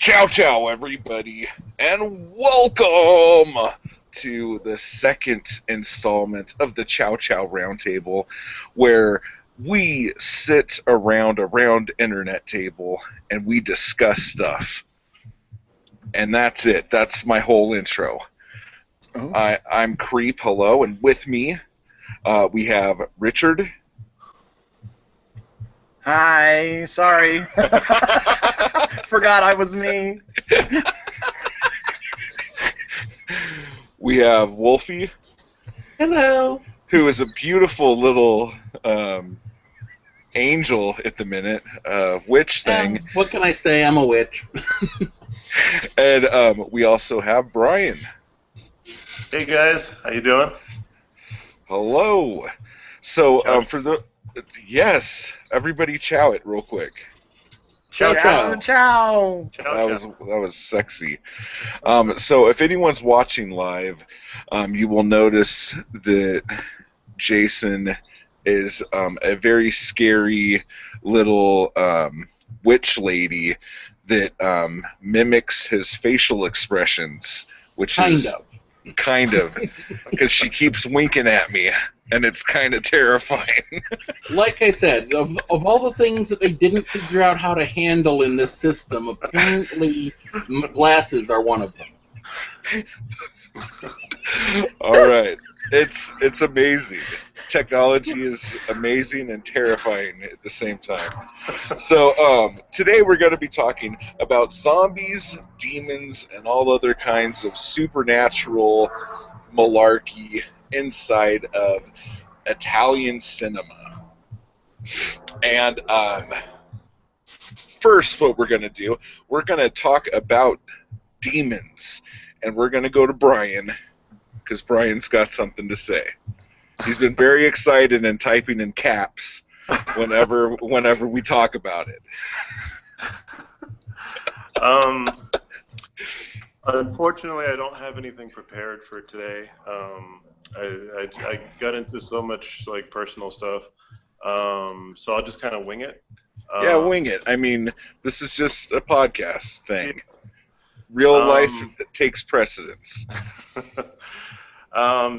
Ciao Ciao, everybody, and welcome to the second installment of the Ciao Ciao Roundtable, where we sit around a round internet table and we discuss stuff. And that's it. That's my whole intro. Oh. I'm Creep, hello, and with me we have Richard. Hi, sorry. Forgot I was me. We have Wolfie, Hello. who is a beautiful little angel at the minute, witch thing. What can I say? I'm a witch. And we also have Brian. Hey guys, how you doing? Hello. So Ciao. yes, everybody chow it real quick. Ciao Ciao. Ciao. Ciao, That was sexy. So if anyone's watching live, you will notice that Jason is a very scary little witch lady that mimics his facial expressions, which is kind of because she keeps winking at me, and it's kind of terrifying. Like I said, of all the things that they didn't figure out how to handle in this system, apparently glasses are one of them. All right, it's amazing. Technology is amazing and terrifying at the same time. So today we're going to be talking about zombies, demons, and all other kinds of supernatural malarkey inside of Italian cinema. And first, what we're going to do, we're going to talk about demons, and we're going to go to Brian because Brian's got something to say. He's been very excited and typing in caps whenever we talk about it. Unfortunately, I don't have anything prepared for today. I got into so much like personal stuff, so I'll just kind of wing it. Yeah, wing it. I mean, this is just a podcast thing. Real life takes precedence.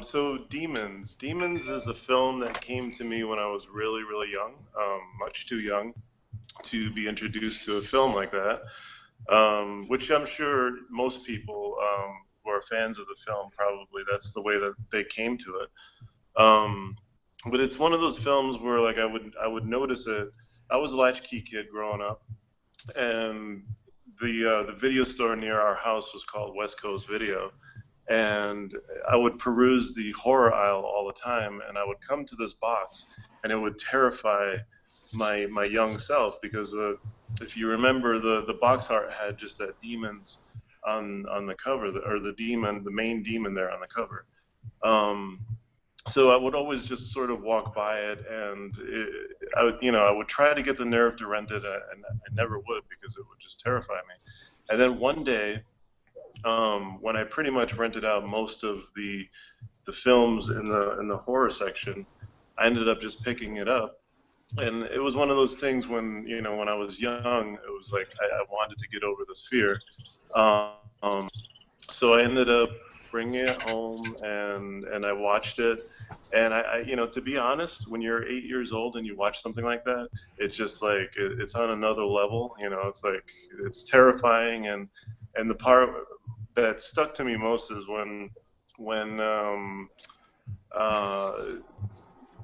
So Demons. Demons is a film that came to me when I was really, really young, much too young to be introduced to a film like that, which I'm sure most people who are fans of the film probably that's the way that they came to it. But it's one of those films where like I would notice it. I was a latchkey kid growing up, and the video store near our house was called West Coast Video. And I would peruse the horror aisle all the time, and I would come to this box, and it would terrify my young self because if you remember, the box art had just that demons on the cover, or the main demon there on the cover. So I would always just sort of walk by it, and I would try to get the nerve to rent it, and I never would because it would just terrify me. And then one day, when I pretty much rented out most of the films in the horror section, I ended up just picking it up, and it was one of those things when I was young, it was like I wanted to get over this fear, so I ended up bringing it home and I watched it, and I to be honest, when you're 8 years old and you watch something like that, it's just like it's on another level. It's like it's terrifying, and the part that stuck to me most is when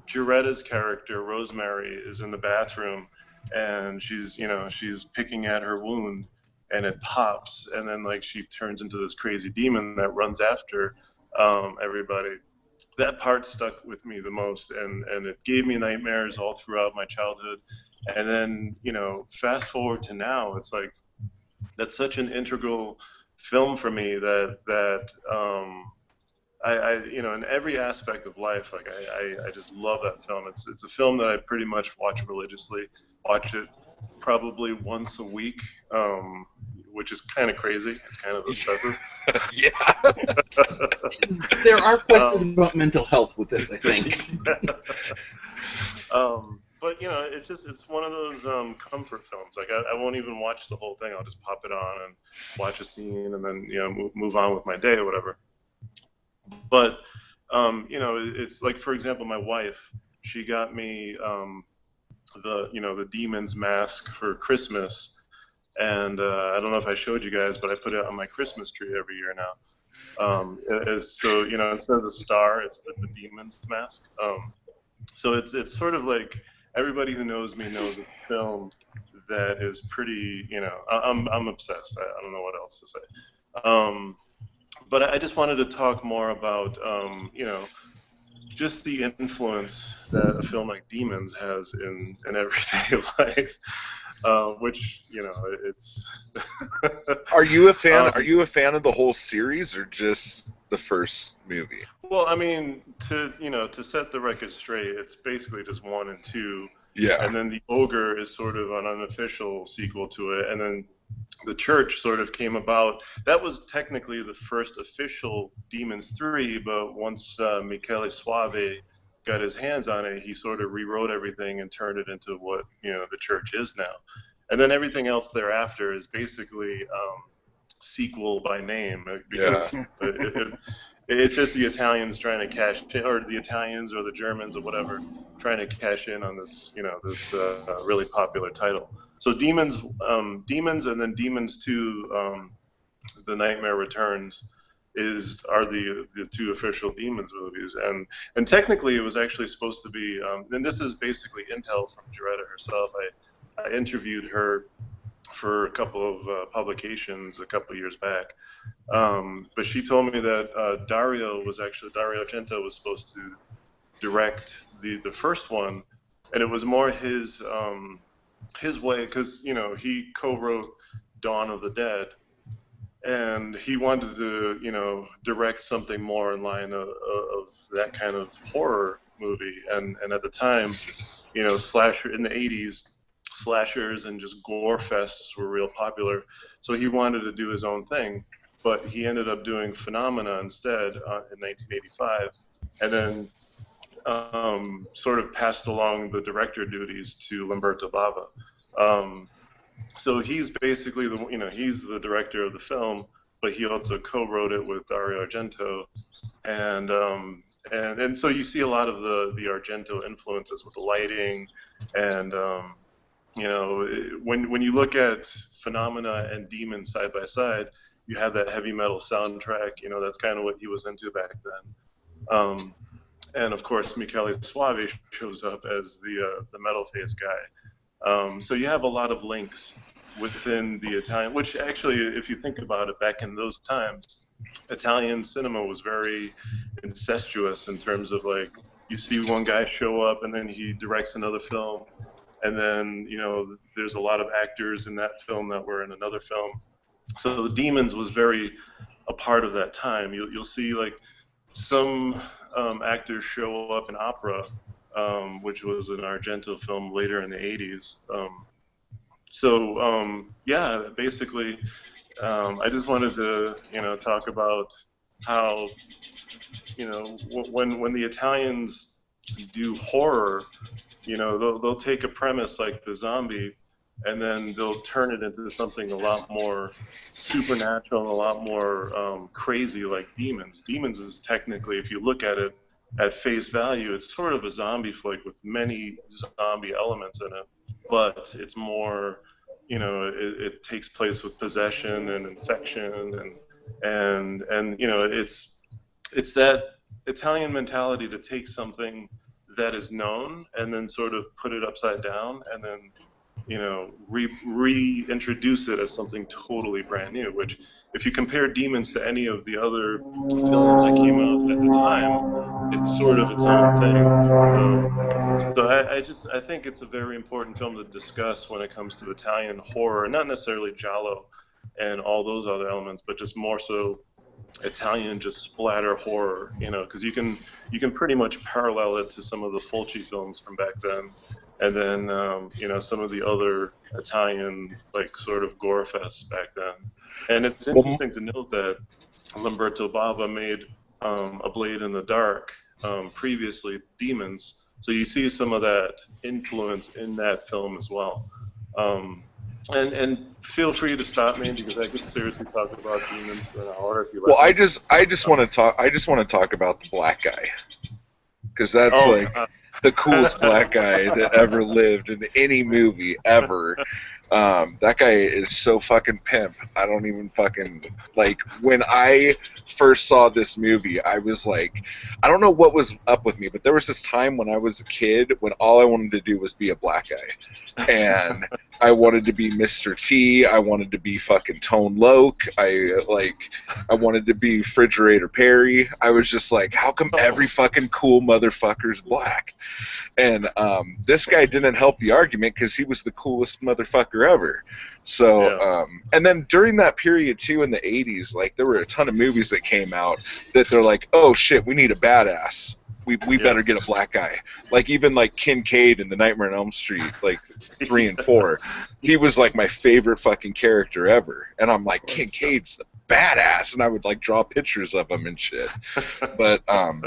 Jaretta's character Rosemary is in the bathroom, and she's picking at her wound, and it pops, and then like she turns into this crazy demon that runs after everybody. That part stuck with me the most, and it gave me nightmares all throughout my childhood. And then fast forward to now, it's like that's such an integral film for me that I in every aspect of life, like I just love that film. It's a film that I pretty much watch religiously. Watch it probably once a week, which is kind of crazy. It's kind of obsessive. Yeah. There are questions about mental health with this, I think. but it's one of those comfort films. Like I won't even watch the whole thing. I'll just pop it on and watch a scene, and then move on with my day or whatever. But it's like, for example, my wife, she got me the Demon's mask for Christmas, and I don't know if I showed you guys, but I put it on my Christmas tree every year now. So instead of the star, it's the Demon's mask. So it's sort of like everybody who knows me knows a film that is pretty. I'm obsessed. I don't know what else to say. But I just wanted to talk more about just the influence that a film like Demons has in everyday life, which it's. Are you a fan? Um, Are you a fan of the whole series or just the first movie? Well, I mean, to set the record straight, it's basically just one and two, Yeah. and then the Ogre is sort of an unofficial sequel to it, and then the Church sort of came about. That was technically the first official Demons 3, but once Michele Soavi got his hands on it, he sort of rewrote everything and turned it into what the Church is now. And then everything else thereafter is basically sequel by name, because it's just the Italians trying to cash in, or the Italians or the Germans or whatever, trying to cash in on this this really popular title. So Demons, and then Demons 2, The Nightmare Returns, are the two official Demons movies, and technically it was actually supposed to be, and this is basically intel from Jaretta herself. I interviewed her for a couple of publications a couple of years back, but she told me that Dario Argento was supposed to direct the first one, and it was more his way, because he co-wrote Dawn of the Dead, and he wanted to direct something more in line of that kind of horror movie, and at the time, slasher in the 80s, slashers and just gore fests were real popular, so he wanted to do his own thing, but he ended up doing Phenomena instead in 1985, and then sort of passed along the director duties to Lamberto Bava. So he's basically he's the director of the film, but he also co-wrote it with Dario Argento, and so you see a lot of the Argento influences with the lighting, and when you look at Phenomena and Demon side by side, you have that heavy metal soundtrack. That's kind of what he was into back then. And of course, Michele Soavi shows up as the metal face guy. So you have a lot of links within the Italian, which actually, if you think about it, back in those times, Italian cinema was very incestuous in terms of, like, you see one guy show up and then he directs another film, and then there's a lot of actors in that film that were in another film. So the Demons was very a part of that time. You'll see, like, some actors show up in Opera, which was an Argento film later in the 80s. Yeah, basically, I just wanted to talk about how when the Italians do horror, they'll take a premise like the zombie, and then they'll turn it into something a lot more supernatural and a lot more crazy, like Demons. Demons is technically, if you look at it at face value, it's sort of a zombie flick with many zombie elements in it, but it's more, it takes place with possession and infection, and it's that Italian mentality to take something that is known and then sort of put it upside down, and then reintroduce it as something totally brand new. Which, if you compare Demons to any of the other films that came out at the time, it's sort of its own thing. So I think it's a very important film to discuss when it comes to Italian horror, not necessarily giallo and all those other elements, but just more so Italian just splatter horror, because you can pretty much parallel it to some of the Fulci films from back then, and then some of the other Italian, like, sort of gore fests back then. And it's interesting to note that Lamberto Bava made A Blade in the Dark, previously Demons, So you see some of that influence in that film as well. And feel free to stop me because I could seriously talk about demons for an hour if you Well, like. I just want to talk. I just want to talk about the black guy, because that's Oh, like the coolest black guy that ever lived in any movie ever. That guy is so fucking pimp. I don't even fucking like. When I first saw this movie, I was like, I don't know what was up with me, but there was this time when I was a kid when all I wanted to do was be a black guy, and I wanted to be Mr. T. I wanted to be fucking Tone Loc. I wanted to be Refrigerator Perry. I was just like, how come every fucking cool motherfucker's black? And this guy didn't help the argument because he was the coolest motherfucker ever. So, and then during that period too, in the '80s, like there were a ton of movies that came out that they're like, oh shit, we need a badass. We better get a black guy. Like even like Kincaid in The Nightmare on Elm Street, like 3 and 4. He was like my favorite fucking character ever. And I'm like, Kincaid's the badass, and I would like draw pictures of him and shit. But no,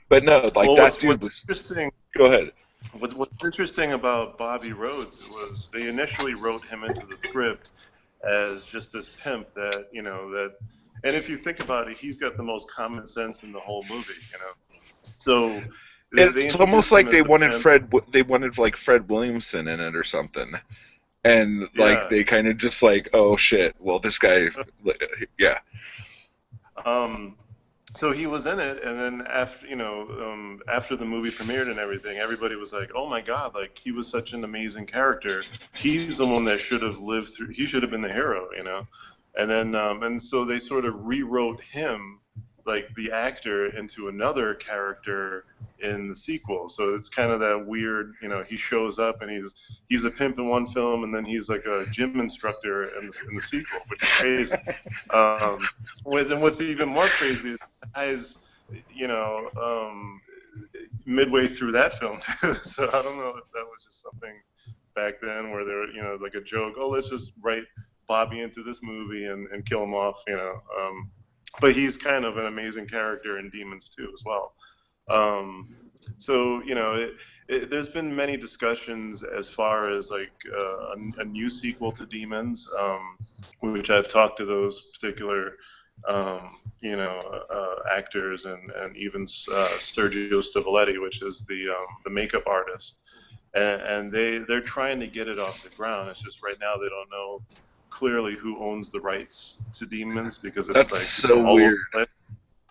like well, that dude what's was. interesting. Go ahead. What's interesting about Bobby Rhodes was they initially wrote him into the script as just this pimp that, and if you think about it, he's got the most common sense in the whole movie, So it's almost like they wanted pimp. they wanted like Fred Williamson in it or something. And like they kind of just like, oh shit, well this guy, yeah. So he was in it, and then after after the movie premiered and everything, everybody was like, "Oh my God! Like he was such an amazing character. He's the one that should have lived through. He should have been the hero, And then and so they sort of rewrote him, like the actor, into another character in the sequel. So it's kind of that weird, he shows up and he's a pimp in one film, and then he's like a gym instructor in the sequel, which is crazy. And what's even more crazy is guys, midway through that film too. So I don't know if that was just something back then where they're, like a joke. Oh, let's just write Bobby into this movie and kill him off, But he's kind of an amazing character in Demons too, as well. So there's been many discussions as far as like a new sequel to Demons, which I've talked to those particular actors and even Sergio Stivoletti, which is the makeup artist, and they're trying to get it off the ground. It's just right now they don't know clearly who owns the rights to Demons because it's so weird.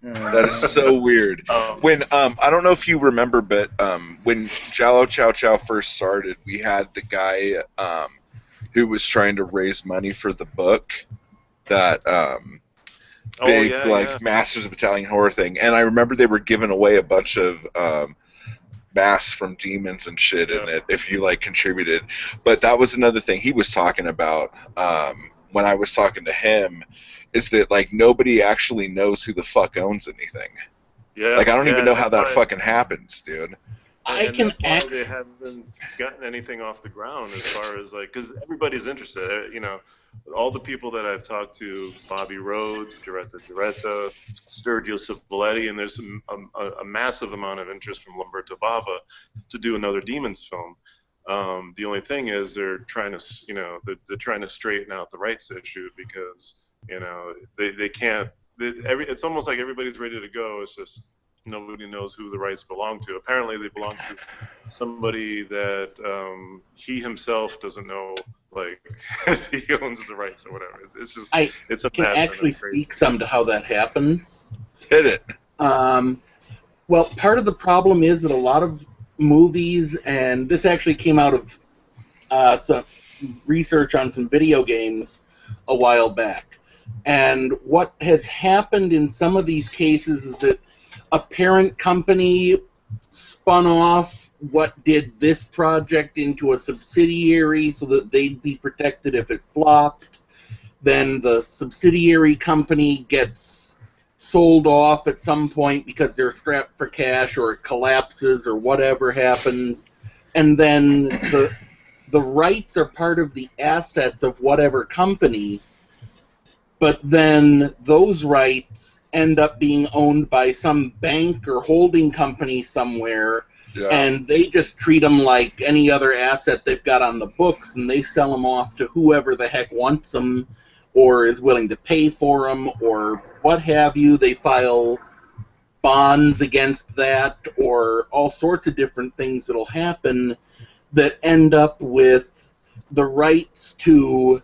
That is so weird. When I don't know if you remember, but when Ciao Ciao first started, we had the guy who was trying to raise money for the book, that Masters of Italian Horror thing, and I remember they were giving away a bunch of masks from Demons and shit in it if you like contributed. But that was another thing he was talking about when I was talking to him, is that like nobody actually knows who the fuck owns anything. Yeah. Like I don't even know how that fucking happens, dude. That's why they haven't gotten anything off the ground as far as like, because everybody's interested. All the people that I've talked to, Bobby Rhodes, Geretta, Sergio Cipoletti, and there's a massive amount of interest from Lamberto Bava to do another Demons film. The only thing is they're trying to, they're trying to straighten out the rights issue because, they can't. It's almost like everybody's ready to go. It's just nobody knows who the rights belong to. Apparently, they belong to somebody that he himself doesn't know, like if he owns the rights or whatever. It's just it's a can mess. Actually speak some to how that happens. Hit it. Well, part of the problem is that a lot of movies, and this actually came out of some research on some video games a while back. And what has happened in some of these cases is that a parent company spun off what did this project into a subsidiary so that they'd be protected if it flopped. Then the subsidiary company gets sold off at some point because they're strapped for cash, or it collapses, or whatever happens. And then the rights are part of the assets of whatever company, but then those rights end up being owned by some bank or holding company somewhere, Yeah. And they just treat them like any other asset they've got on the books, and they sell them off to whoever the heck wants them or is willing to pay for them or what have you. They file bonds against that or all sorts of different things that'll happen that end up with the rights to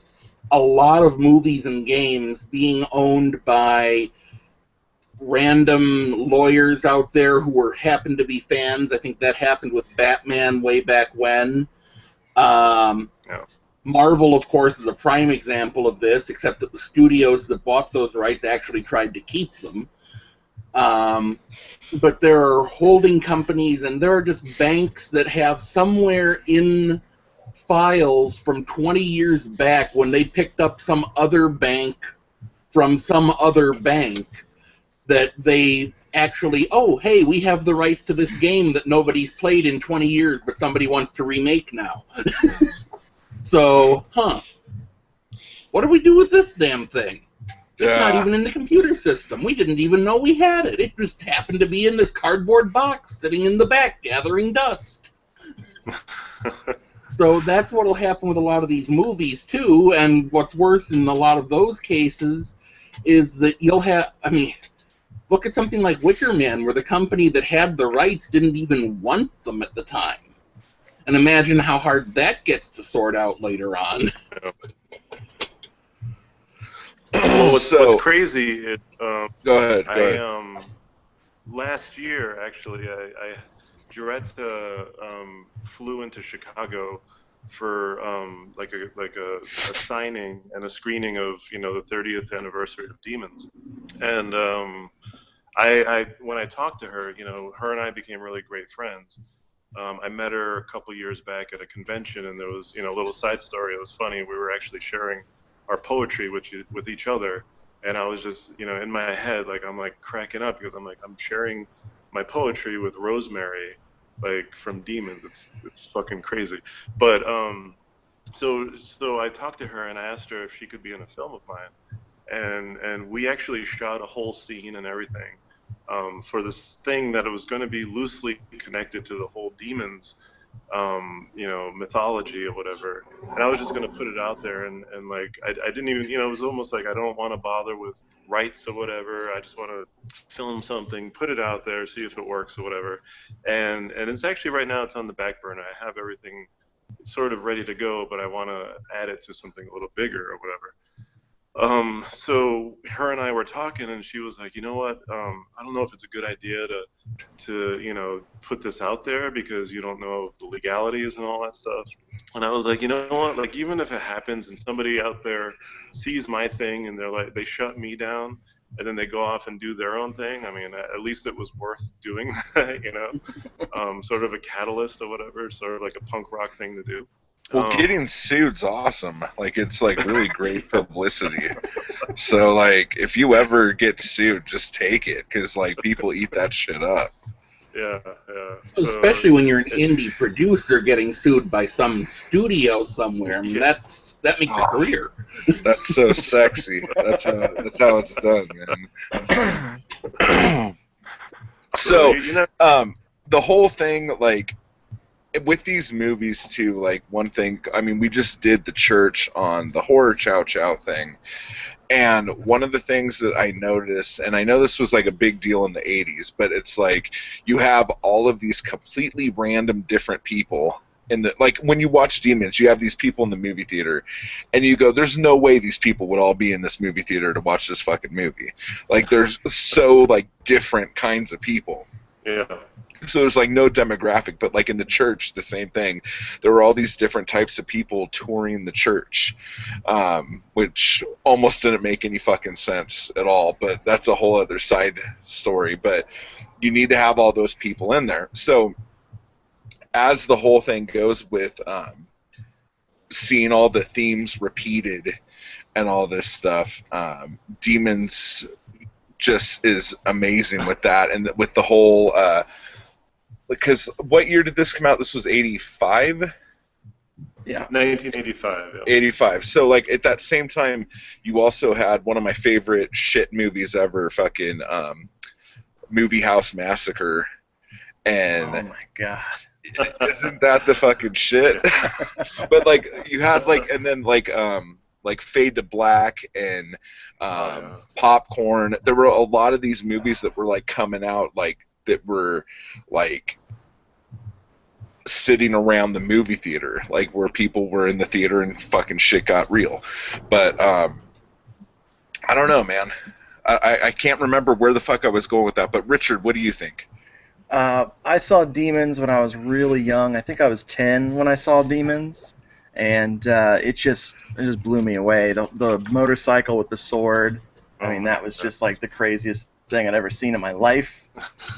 a lot of movies and games being owned by random lawyers out there who happen to be fans. I think that happened with Batman way back when. Yeah. Marvel, of course, is a prime example of this, except that the studios that bought those rights actually tried to keep them. But there are holding companies, and there are just banks that have somewhere in files from 20 years back when they picked up some other bank from some other bank that they actually, oh, hey, we have the rights to this game that nobody's played in 20 years, but somebody wants to remake now. So, what do we do with this damn thing? It's not even in the computer system. We didn't even know we had it. It just happened to be in this cardboard box sitting in the back gathering dust. So that's what will happen with a lot of these movies, too. And what's worse in a lot of those cases is that you'll have, I mean, look at something like Wicker Man, where the company that had the rights didn't even want them at the time. And imagine how hard that gets to sort out later on. Well, what's crazy is Go ahead. Last year actually Jaretta flew into Chicago for like a signing and a screening of the 30th anniversary of Demons, and I when I talked to her, her and I became really great friends. I met her a couple years back at a convention, and there was a little side story. It was funny. We were actually sharing our poetry with each other, and I was just in my head I'm like cracking up because I'm sharing my poetry with Rosemary, like from Demons. It's fucking crazy. But so I talked to her and I asked her if she could be in a film of mine, and we actually shot a whole scene and everything for this thing that it was going to be loosely connected to the whole Demons mythology or whatever. And I was just going to put it out there, and like I didn't even, it was almost like I don't want to bother with rights or whatever. I just want to film something, put it out there, see if it works or whatever. And it's actually right now it's on the back burner. I have everything sort of ready to go, but I want to add it to something a little bigger or whatever. So her and I were talking, and she was like, you know what? I don't know if it's a good idea to put this out there because you don't know the legalities and all that stuff. And I was like, you know what? Like, even if it happens and somebody out there sees my thing and they shut me down, and then they go off and do their own thing. I mean, at least it was worth doing that, sort of a catalyst or whatever, sort of like a punk rock thing to do. Well, getting sued's awesome. Like, it's like really great publicity. So, like, if you ever get sued, just take it, because like people eat that shit up. Yeah. So, especially when you're an indie producer getting sued by some studio somewhere. I mean, that makes a career. That's so sexy. That's how it's done, man. So, the whole thing, like, with these movies too, like, one thing, I mean, we just did the church on the horror Ciao Ciao thing, and one of the things that I noticed, and I know this was like a big deal in the 80s, but it's like you have all of these completely random different people in the, like, when you watch Demons, you have these people in the movie theater, and you go, there's no way these people would all be in this movie theater to watch this fucking movie. Like, there's so, like, different kinds of people. Yeah. So there's like no demographic, but like in the church, the same thing. There were all these different types of people touring the church, which almost didn't make any fucking sense at all. But that's a whole other side story. But you need to have all those people in there. So as the whole thing goes with seeing all the themes repeated and all this stuff, Demons just is amazing with that, and with the whole because what year did this come out? This was 85? Yeah. 1985. Yeah. 85. So, like, at that same time, you also had one of my favorite shit movies ever, fucking Movie House Massacre. And Oh my god. isn't that the fucking shit? But like you had and then like Fade to Black and Popcorn. There were a lot of these movies that were like coming out that were like sitting around the movie theater, like where people were in the theater and fucking shit got real. But I don't know, man. I can't remember where the fuck I was going with that. But Richard, what do you think? I saw Demons when I was really young. I think I was 10 when I saw Demons, and it just blew me away. The motorcycle with the sword. I mean, that was just like the craziest thing I'd ever seen in my life.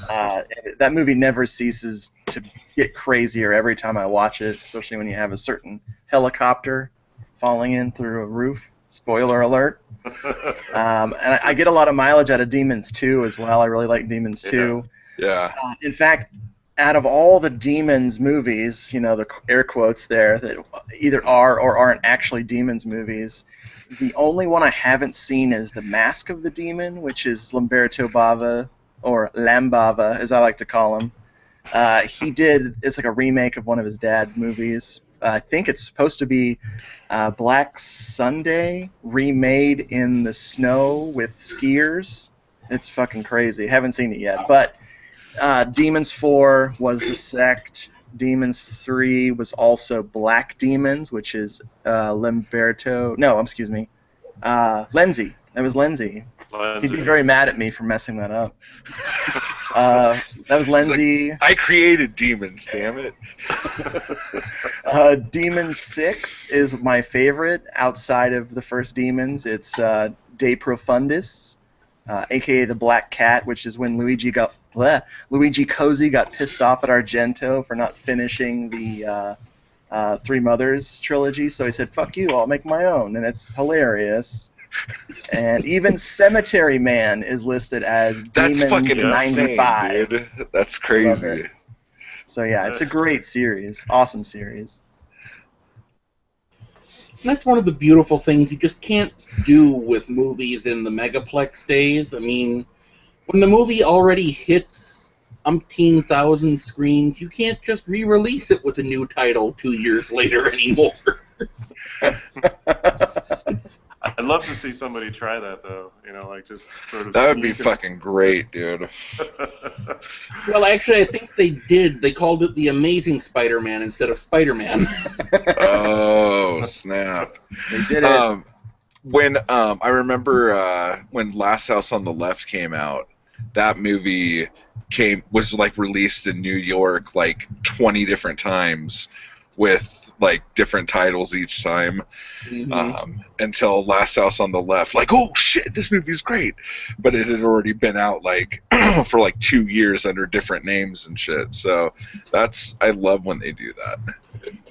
That movie never ceases to get crazier every time I watch it, especially when you have a certain helicopter falling in through a roof. Spoiler alert. And I get a lot of mileage out of Demons 2 as well. I really like Demons 2. Yeah. In fact, out of all the Demons movies, you know, the air quotes there, that either are or aren't actually Demons movies, the only one I haven't seen is The Mask of the Demon, which is Lamberto Bava, or Lambava, as I like to call him. It's like a remake of one of his dad's movies. I think it's supposed to be Black Sunday, remade in the snow with skiers. It's fucking crazy. Haven't seen it yet, but Demons 4 was The Sect. Demons 3 was also Black Demons, which is Lamberto. No, excuse me. Lenzi. That was Lenzi. He'd be very mad at me for messing that up. That was Lenzi. Like, I created Demons, damn it. Demons 6 is my favorite outside of the first Demons. It's De Profundis, a.k.a. the Black Cat, which is when Luigi Cozy got pissed off at Argento for not finishing the Three Mothers trilogy, so he said, fuck you, I'll make my own, and it's hilarious. And even Cemetery Man is listed as That's Demons fucking 95. insane, dude. That's crazy. So yeah, it's a great series. Awesome series. And that's one of the beautiful things you just can't do with movies in the Megaplex days. I mean, when the movie already hits umpteen thousand screens, you can't just re-release it with a new title 2 years later anymore. I'd love to see somebody try that, though. You know, like just sort of. That would be fucking great, dude. Well, actually, I think they did. They called it The Amazing Spider-Man instead of Spider-Man. Oh, snap. They did it. When I remember when Last House on the Left came out, that movie was like released in New York like 20 different times with like different titles each time, until Last House on the Left, like, oh shit, this movie's great, but it had already been out like for like 2 years under different names and shit. So I love when they do that.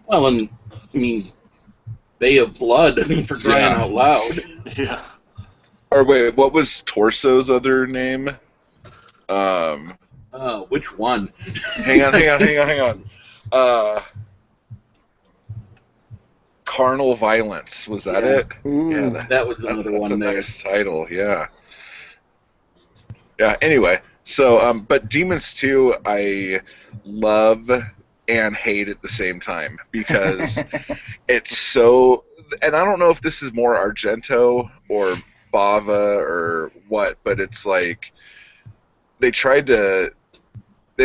Well, and I mean, Bay of Blood, I mean, for crying out loud. Yeah. Or wait, what was Torso's other name? Which one? Hang on. Carnal Violence, was that it? Ooh, Yeah, that was another that's one a there. nice title, yeah. Yeah, anyway, so, but Demons 2, I love and hate at the same time, because it's so, and I don't know if this is more Argento or Bava or what, but it's like, they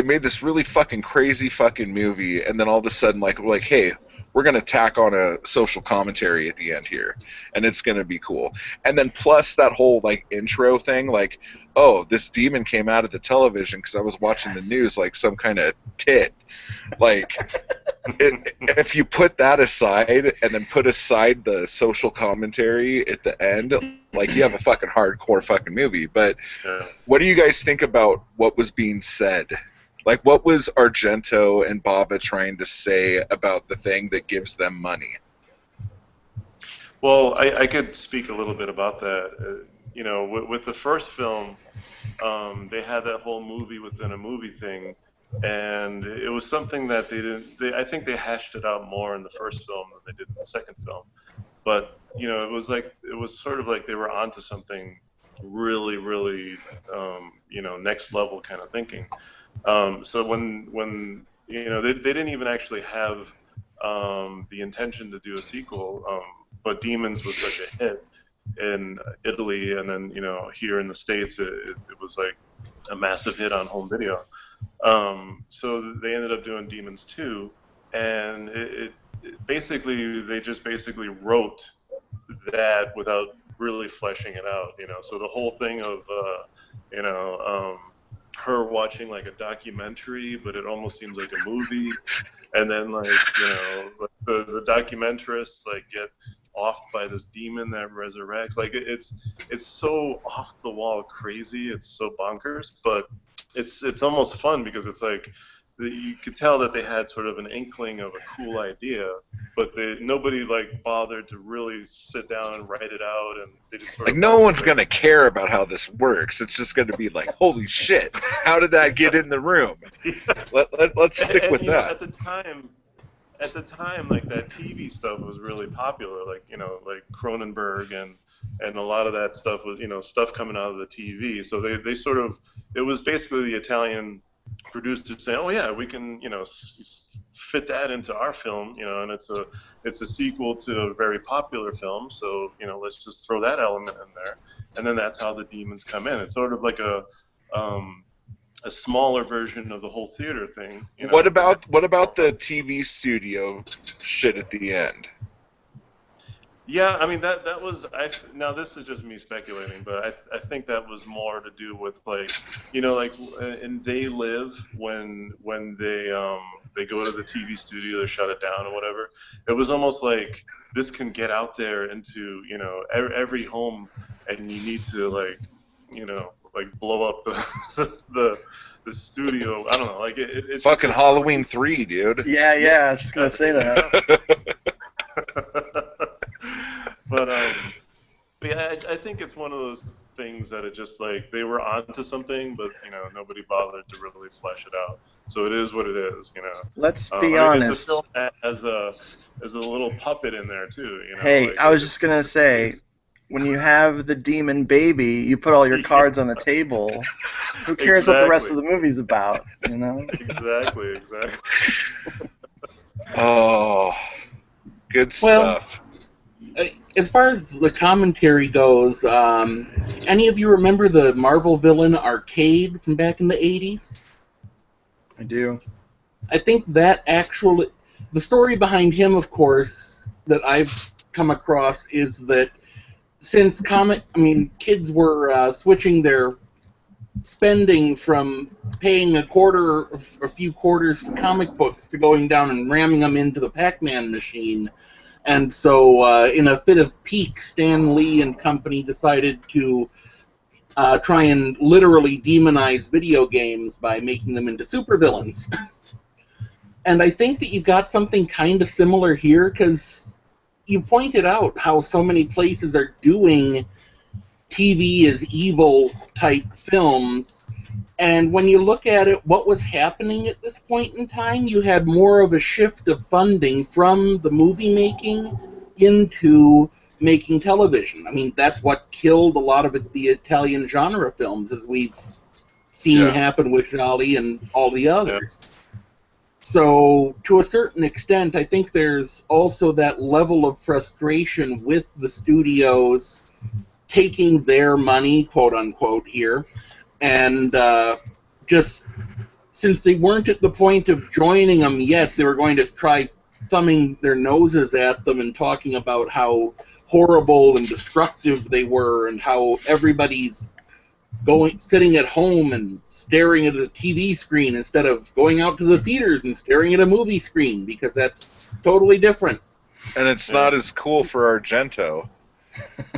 made this really fucking crazy fucking movie, and then all of a sudden, like, we're like, hey, we're going to tack on a social commentary at the end here, and it's going to be cool. And then plus that whole, like, intro thing, like, oh, this demon came out of the television because I was watching the news like some kind of tit. Like, if you put that aside and then put aside the social commentary at the end, like, you have a fucking hardcore fucking movie. But what do you guys think about what was being said? Like, what was Argento and Bava trying to say about the thing that gives them money? Well, I could speak a little bit about that. You know, with the first film, they had that whole movie within a movie thing, and it was something that they didn't. I think they hashed it out more in the first film than they did in the second film. But you know, it was sort of like they were onto something really, really, you know, next level kind of thinking. So when you know they didn't even actually have the intention to do a sequel, but Demons was such a hit in Italy, and then here in the States, it was like a massive hit on home video. So they ended up doing Demons 2, and basically they just basically wrote that without really fleshing it out. So the whole thing of you know her watching like a documentary, but it almost seems like a movie, and then like the documentarists like get offed by this demon that resurrects. Like it's so off the wall crazy. It's so bonkers, but it's almost fun because it's like you could tell that they had sort of an inkling of a cool idea, but nobody like bothered to really sit down and write it out, and they just sort Like of no one's gonna care about how this works. It's just gonna be like, holy shit, how did that get in the room? Yeah. Let's stick with that. At the time, like that TV stuff was really popular, like like Cronenberg and a lot of that stuff was stuff coming out of the TV. So they sort of, it was basically the Italian producers saying, oh yeah, we can fit that into our film, and it's a sequel to a very popular film, so let's just throw that element in there, and then that's how the demons come in. It's sort of like a smaller version of the whole theater thing. What about the TV studio shit at the end? Yeah, I mean that was now this is just me speculating, but I think that was more to do with like like in They Live when they go to the TV studio to shut it down or whatever. It was almost like this can get out there into every home, and you need to like like blow up the studio. I don't know, like it's fucking just, Halloween 3, dude. Yeah, I was just gonna say that. But yeah, I think it's one of those things that it just like they were onto something, but nobody bothered to really flesh it out. So it is what it is. Let's be honest. The film has a little puppet in there too. Hey, like, I was just gonna say, when you have the demon baby, you put all your cards on the table. Who cares what the rest of the movie's about? Exactly. Oh, good stuff. As far as the commentary goes, any of you remember the Marvel villain Arcade from back in the 80s? I do. I think that the story behind him, of course, that I've come across is that since kids were switching their spending from paying a few quarters for comic books to going down and ramming them into the Pac-Man machine. And so, in a fit of pique, Stan Lee and company decided to try and literally demonize video games by making them into supervillains. And I think that you've got something kind of similar here, because you pointed out how so many places are doing TV is evil type films. And when you look at it, what was happening at this point in time, you had more of a shift of funding from the movie making into making television. I mean, that's what killed a lot of the Italian genre films, as we've seen happen with Jolly and all the others. So, to a certain extent, I think there's also that level of frustration with the studios taking their money, quote-unquote, here, and just since they weren't at the point of joining them yet, they were going to try thumbing their noses at them and talking about how horrible and destructive they were, and how everybody's sitting at home and staring at a TV screen instead of going out to the theaters and staring at a movie screen, because that's totally different. And it's not as cool for Argento.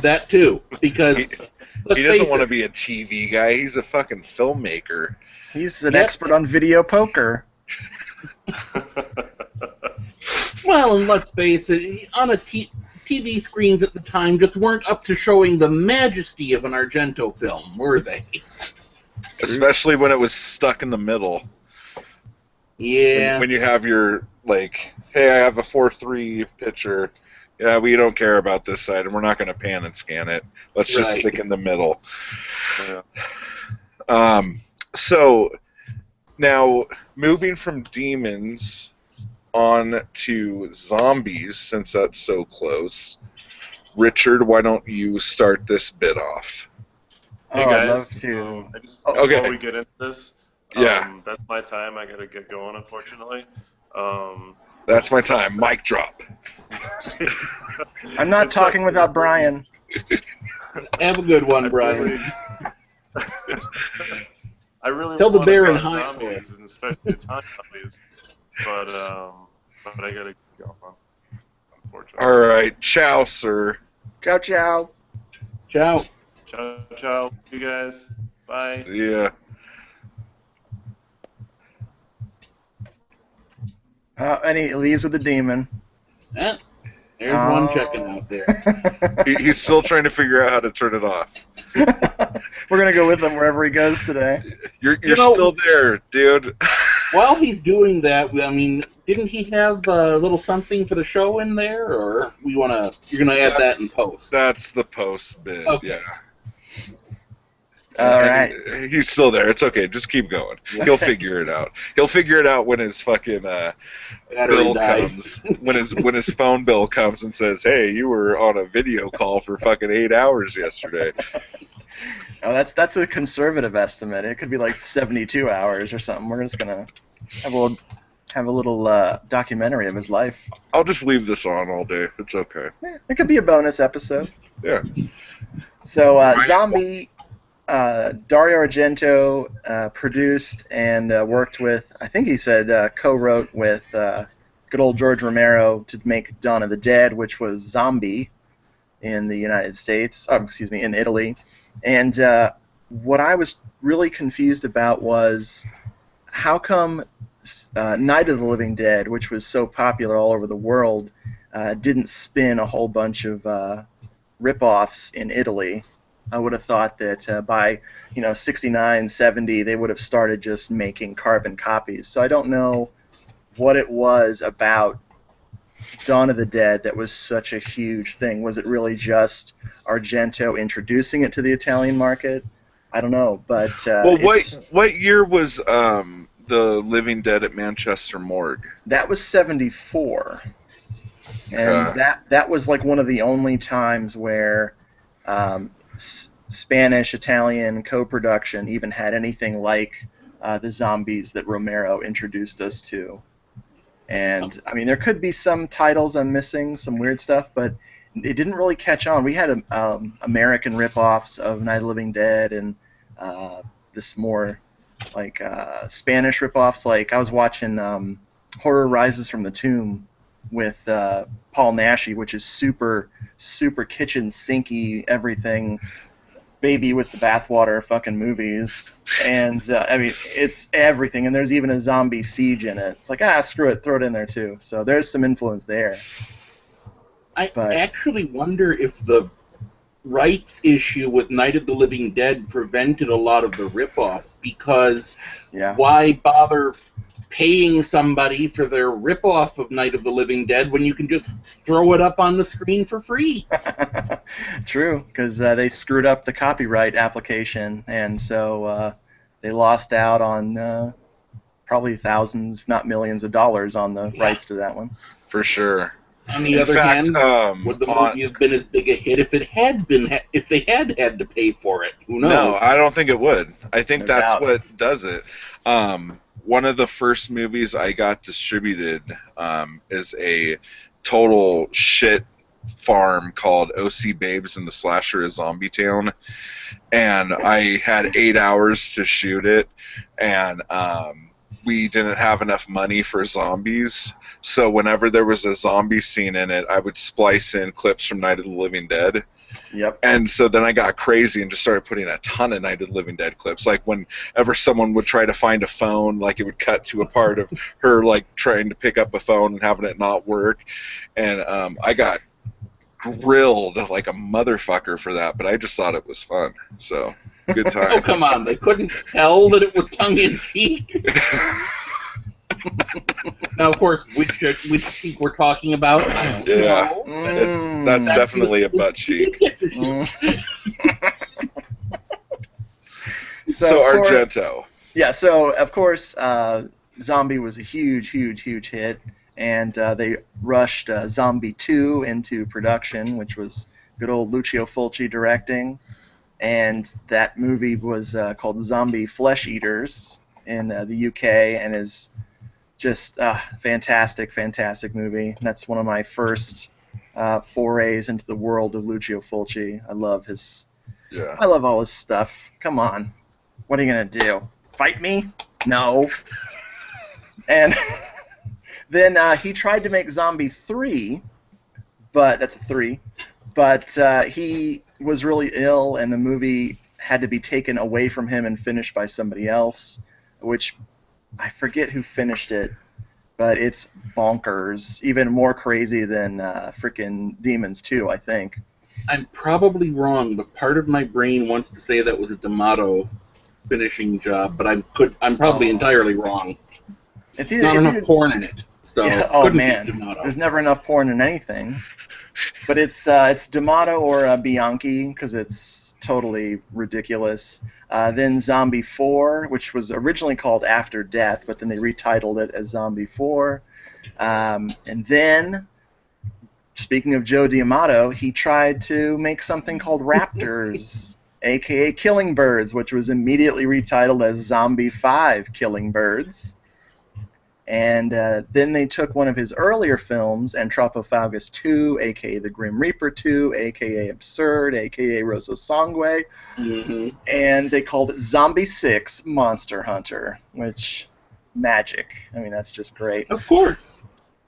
That too, because he doesn't want to be a TV guy. He's a fucking filmmaker. He's an expert on video poker. Well, and let's face it, on a TV screens at the time just weren't up to showing the majesty of an Argento film, were they? Especially when it was stuck in the middle. Yeah. When you have your, like, hey, I have a 4:3 picture. Yeah, we don't care about this side, and we're not going to pan and scan it. Let's just stick in the middle. Yeah. So, Now, moving from demons on to zombies, since that's so close. Richard, why don't you start this bit off? Oh, Hey I'd love guys, to. I just Oh, before Okay. we get into this, Yeah, that's my time. I gotta get going, unfortunately. I that's just my time. Mic drop. I'm not It sucks talking 'cause without Brian. Have a good I one, Brian. really, I really Tell the want to bear in talk high zombies, and especially time zombies, but I gotta get going, All unfortunately. right. Ciao, sir. Ciao, ciao. Ciao. Ciao, ciao, you guys. Bye. Yeah. And he leaves with the demon. Eh, there's one checking out there. He's still trying to figure out how to turn it off. We're gonna go with him wherever he goes today. You're You know- still there, dude. While he's doing that, I mean, didn't he have a little something for the show in there, or you're gonna add that in post? That's the post bit. Okay. Yeah. All And right. he's still there. It's okay. Just keep going. He'll figure it out. He'll figure it out when his fucking Battery bill dies. comes. When his phone bill comes and says, "Hey, you were on a video call for fucking 8 hours yesterday." Oh, that's a conservative estimate. It could be like 72 hours or something. We're just gonna have a little documentary of his life. I'll just leave this on all day. It's okay. Yeah, it could be a bonus episode. Yeah. So, Zombie, Dario Argento produced and worked with, I think he said co-wrote with good old George Romero to make Dawn of the Dead, which was Zombie in the United States, in Italy. And what I was really confused about was how come Night of the Living Dead, which was so popular all over the world, didn't spin a whole bunch of rip-offs in Italy. I would have thought that by 69, 70, they would have started just making carbon copies. So I don't know what it was about Dawn of the Dead that was such a huge thing. Was it really just Argento introducing it to the Italian market? I don't know, but Well, what year was the Living Dead at Manchester Morgue? that was 74. And Okay. that was like one of the only times where Spanish, Italian co-production even had anything like the zombies that Romero introduced us to. And, I mean, there could be some titles I'm missing, some weird stuff, but it didn't really catch on. We had American rip-offs of Night of the Living Dead and this more, like, Spanish rip-offs. Like, I was watching Horror Rises from the Tomb with Paul Naschy, which is super, super kitchen sinky, everything, baby with the bathwater fucking movies. And, I mean, it's everything. And there's even a zombie siege in it. It's like, screw it, throw it in there too. So there's some influence there. I But- actually wonder if the rights issue with Night of the Living Dead prevented a lot of the rip-offs, because Yeah. why bother paying somebody for their rip-off of Night of the Living Dead when you can just throw it up on the screen for free? True, because they screwed up the copyright application, and so they lost out on probably thousands, if not millions of dollars on the rights to that one. For sure. On the In other fact, hand, would the movie have been as big a hit if it had been, if they had had to pay for it? Who knows? No, I don't think it would. I think No that's doubt. what does it. One of the first movies I got distributed is a total shit farm called OC Babes in the Slasher of Zombie Town, and I had 8 hours to shoot it, and we didn't have enough money for zombies, so whenever there was a zombie scene in it, I would splice in clips from Night of the Living Dead. Yep. And so then I got crazy and just started putting a ton of Night of the Living Dead clips. Like whenever someone would try to find a phone, like it would cut to a part of her like trying to pick up a phone and having it not work. And I got grilled like a motherfucker for that, but I just thought it was fun. So good times. Oh, come on. They couldn't tell that it was tongue-in-cheek? Now, of course, which cheek we're talking about, I don't Yeah. know. That's definitely a butt cheek. Mm. So of course- Argento. Yeah, so of course, Zombie was a huge, huge, huge hit, and they rushed Zombie 2 into production, which was good old Lucio Fulci directing, and that movie was called Zombie Flesh Eaters in the UK, and is just fantastic, fantastic movie. That's one of my first forays into the world of Lucio Fulci. Yeah. I love all his stuff. Come on, what are you gonna do? Fight me? No. And then he tried to make Zombie 3, but that's a 3. But he was really ill, and the movie had to be taken away from him and finished by somebody else, which I forget who finished it, but it's bonkers. Even more crazy than freaking Demons 2, I think. I'm probably wrong, but part of my brain wants to say that was a D'Amato finishing job, but I'm probably entirely wrong. It's not enough porn in it, so yeah, oh couldn't man, be D'Amato. there's never enough porn in anything. But it's D'Amato or Bianchi, because it's totally ridiculous. Then Zombie 4, which was originally called After Death, but then they retitled it as Zombie 4. And then, speaking of Joe D'Amato, he tried to make something called Raptors, a.k.a. Killing Birds, which was immediately retitled as Zombie 5 Killing Birds. And then they took one of his earlier films, Anthropophagus 2, a.k.a. The Grim Reaper 2, a.k.a. Absurd, a.k.a. Rosso Sangue, and they called it Zombie 6 Monster Hunter, which, magic. I mean, that's just great. Of course.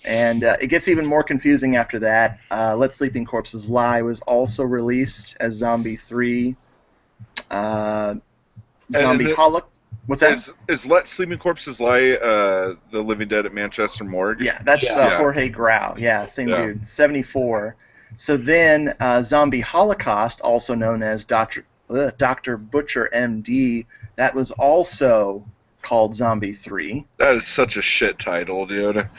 And it gets even more confusing after that. Let Sleeping Corpses Lie was also released as Zombie 3. Zombie Holocaust. What's that? Is Let Sleeping Corpses Lie the Living Dead at Manchester Morgue? Yeah, that's Jorge Grau. Yeah, same dude. 74. So then Zombie Holocaust, also known as Dr. Butcher MD, that was also called Zombie 3. That is such a shit title, dude.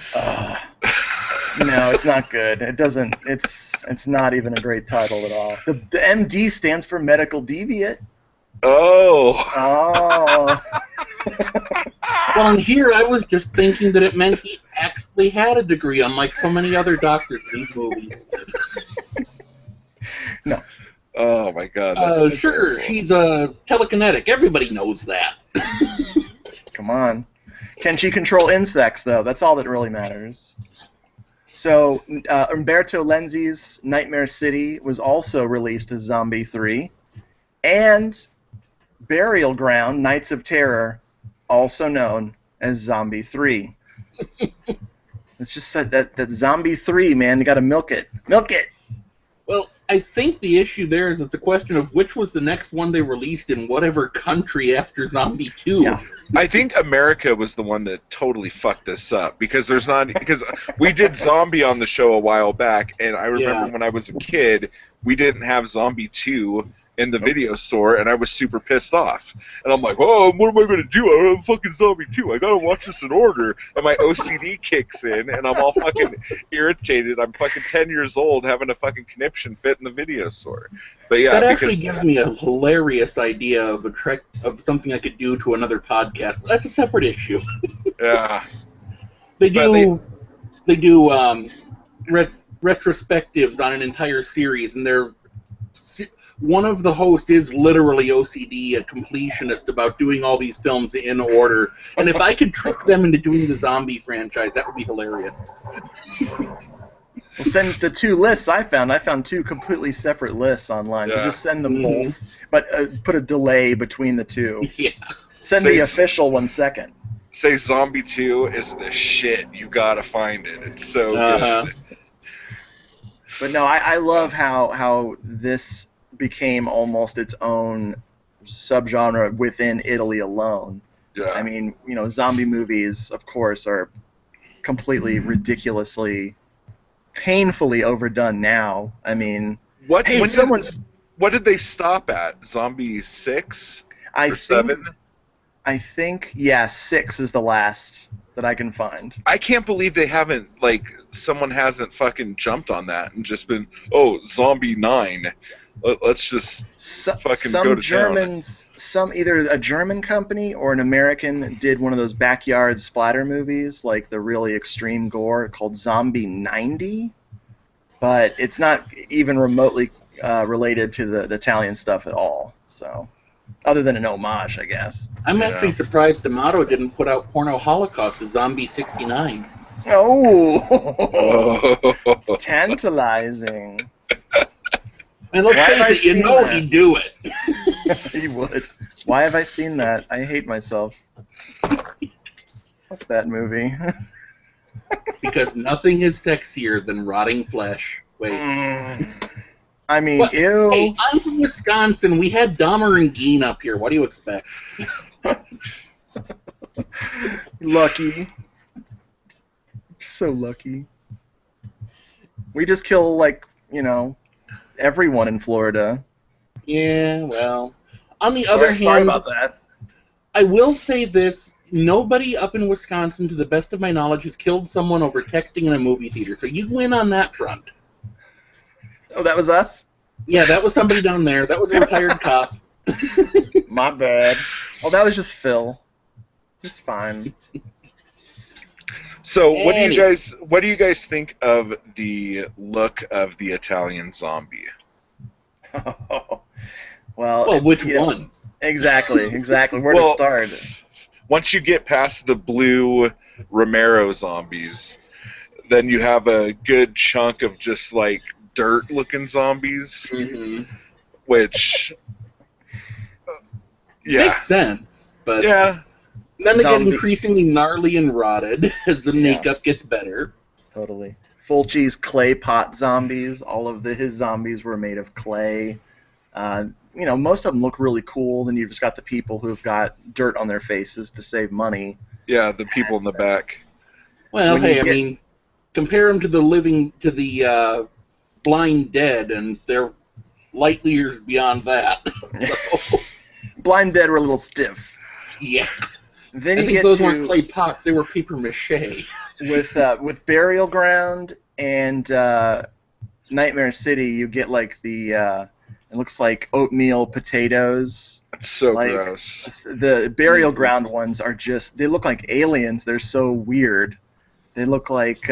No, it's not good. It doesn't. It's not even a great title at all. The MD stands for Medical Deviant. Oh. Well, and here I was just thinking that it meant he actually had a degree, unlike so many other doctors in these movies. No. Oh my God. Sure, he's telekinetic. Everybody knows that. Come on. Can she control insects, though? That's all that really matters. So, Umberto Lenzi's Nightmare City was also released as Zombie 3. And Burial Ground, Nights of Terror, also known as Zombie 3. It's just that Zombie 3, man, you gotta milk it. Milk it! Well, I think the issue there is it's a question of which was the next one they released in whatever country after Zombie 2. Yeah. I think America was the one that totally fucked this up because we did Zombie on the show a while back, and I remember when I was a kid, we didn't have Zombie 2 in the video store, and I was super pissed off. And I'm like, oh, what am I going to do? I have fucking Zombie 2. I got to watch this in order. And my OCD kicks in, and I'm all fucking irritated. I'm fucking 10 years old having a fucking conniption fit in the video store. But yeah, that actually gives me a hilarious idea of something I could do to another podcast. That's a separate issue. Yeah. They do retrospectives on an entire series, and one of the hosts is literally OCD, a completionist about doing all these films in order. And if I could trick them into doing the Zombie franchise, that would be hilarious. Well, send the two lists I found. I found two completely separate lists online, so just send them both, but put a delay between the two. Yeah. Send the official 1 second. Say Zombie 2 is the shit. You gotta find it. It's so good. But no, I love how this became almost its own subgenre within Italy alone. Yeah. I mean, zombie movies, of course, are completely ridiculously, painfully overdone now. I mean, what did they stop at? Zombie 6 or 7? I think 6 is the last that I can find. I can't believe they haven't, someone hasn't fucking jumped on that and just been, Zombie 9. Let's just fucking go Some to Germans, either a German company or an American did one of those backyard splatter movies, like the really extreme gore, called Zombie 90. But it's not even remotely related to the Italian stuff at all. So, other than an homage, I guess. I'm actually surprised D'Amato didn't put out Porno Holocaust, a Zombie 69. Oh, town. tantalizing. And let's face it, he'd do it. He would. Why have I seen that? I hate myself. Fuck that movie. Because nothing is sexier than rotting flesh. Wait. I mean, What? ew. Hey, I'm from Wisconsin. We had Dahmer and Geen up here. What do you expect? Lucky. So lucky. We just kill, like, everyone in Florida. Yeah, well. On the other hand, sorry about that. I will say this. Nobody up in Wisconsin, to the best of my knowledge, has killed someone over texting in a movie theater. So you win on that front. Oh, that was us? Yeah, that was somebody down there. That was a retired cop. My bad. Oh, that was just Phil. It's fine. So, what do you guys think of the look of the Italian zombie? Well, which one? Exactly. Where to start? Once you get past the blue Romero zombies, then you have a good chunk of just like dirt-looking zombies, which makes sense, but yeah. Then they get increasingly gnarly and rotted as the makeup gets better. Totally. Fulci's clay pot zombies. All of his zombies were made of clay. Most of them look really cool. Then you've just got the people who've got dirt on their faces to save money. Yeah, the people in the back. Well, I mean, compare them to the Blind Dead, and they're light years beyond that. So. Blind Dead were a little stiff. Yeah. Then I think those weren't clay pots; they were paper mache. With Burial Ground and Nightmare City, you get like the it looks like oatmeal potatoes. It's so gross. The Burial Ground ones are they look like aliens. They're so weird. They look like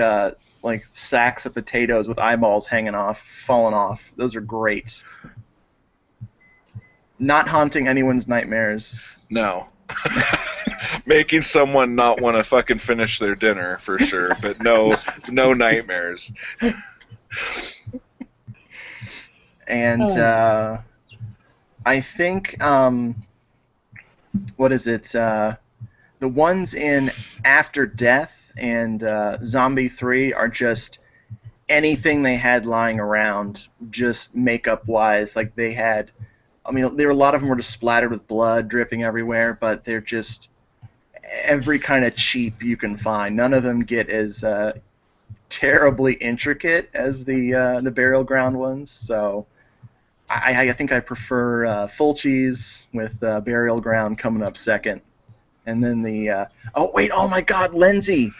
sacks of potatoes with eyeballs falling off. Those are great. Not haunting anyone's nightmares. No. Making someone not want to fucking finish their dinner for sure, but no nightmares. And I think what is it? The ones in After Death and Zombie 3 are just anything they had lying around, just makeup-wise. Like they had. I mean, a lot of them were just splattered with blood dripping everywhere, but they're just every kind of cheap you can find. None of them get as terribly intricate as the Burial Ground ones. So I think I prefer Fulci's with Burial Ground coming up second. And then oh my God, Lindsay!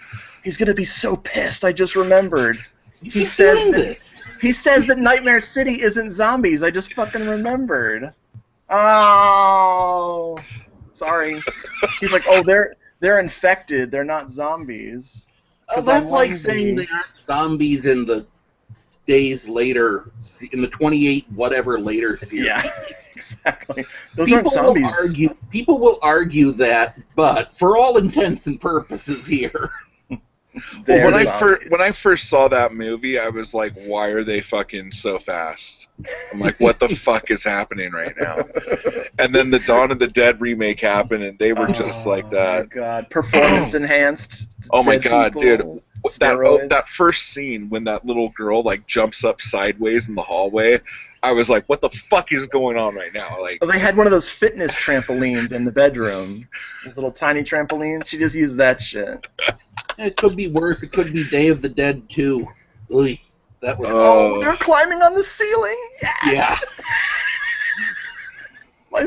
He's gonna be so pissed. I just remembered. He says that Nightmare City isn't zombies. I just fucking remembered. Oh, sorry. He's like, oh, they're infected. They're not zombies. Oh, that's like saying they aren't zombies in the days later, in the 28 whatever later series. Yeah, exactly. Those aren't zombies. People will argue that, but for all intents and purposes here. Well, when I first saw that movie, I was like, why are they fucking so fast? I'm like, what the fuck is happening right now? And then the Dawn of the Dead remake happened, and they were just like that. Oh, my God. Performance enhanced. Oh, my God, people, dude. That first scene when that little girl, like, jumps up sideways in the hallway, I was like, what the fuck is going on right now? Like, they had one of those fitness trampolines in the bedroom. Those little tiny trampolines. She just used that shit. It could be worse. It could be Day of the Dead 2. Ugh, that was. Oh, they're climbing on the ceiling. Yes. Yeah.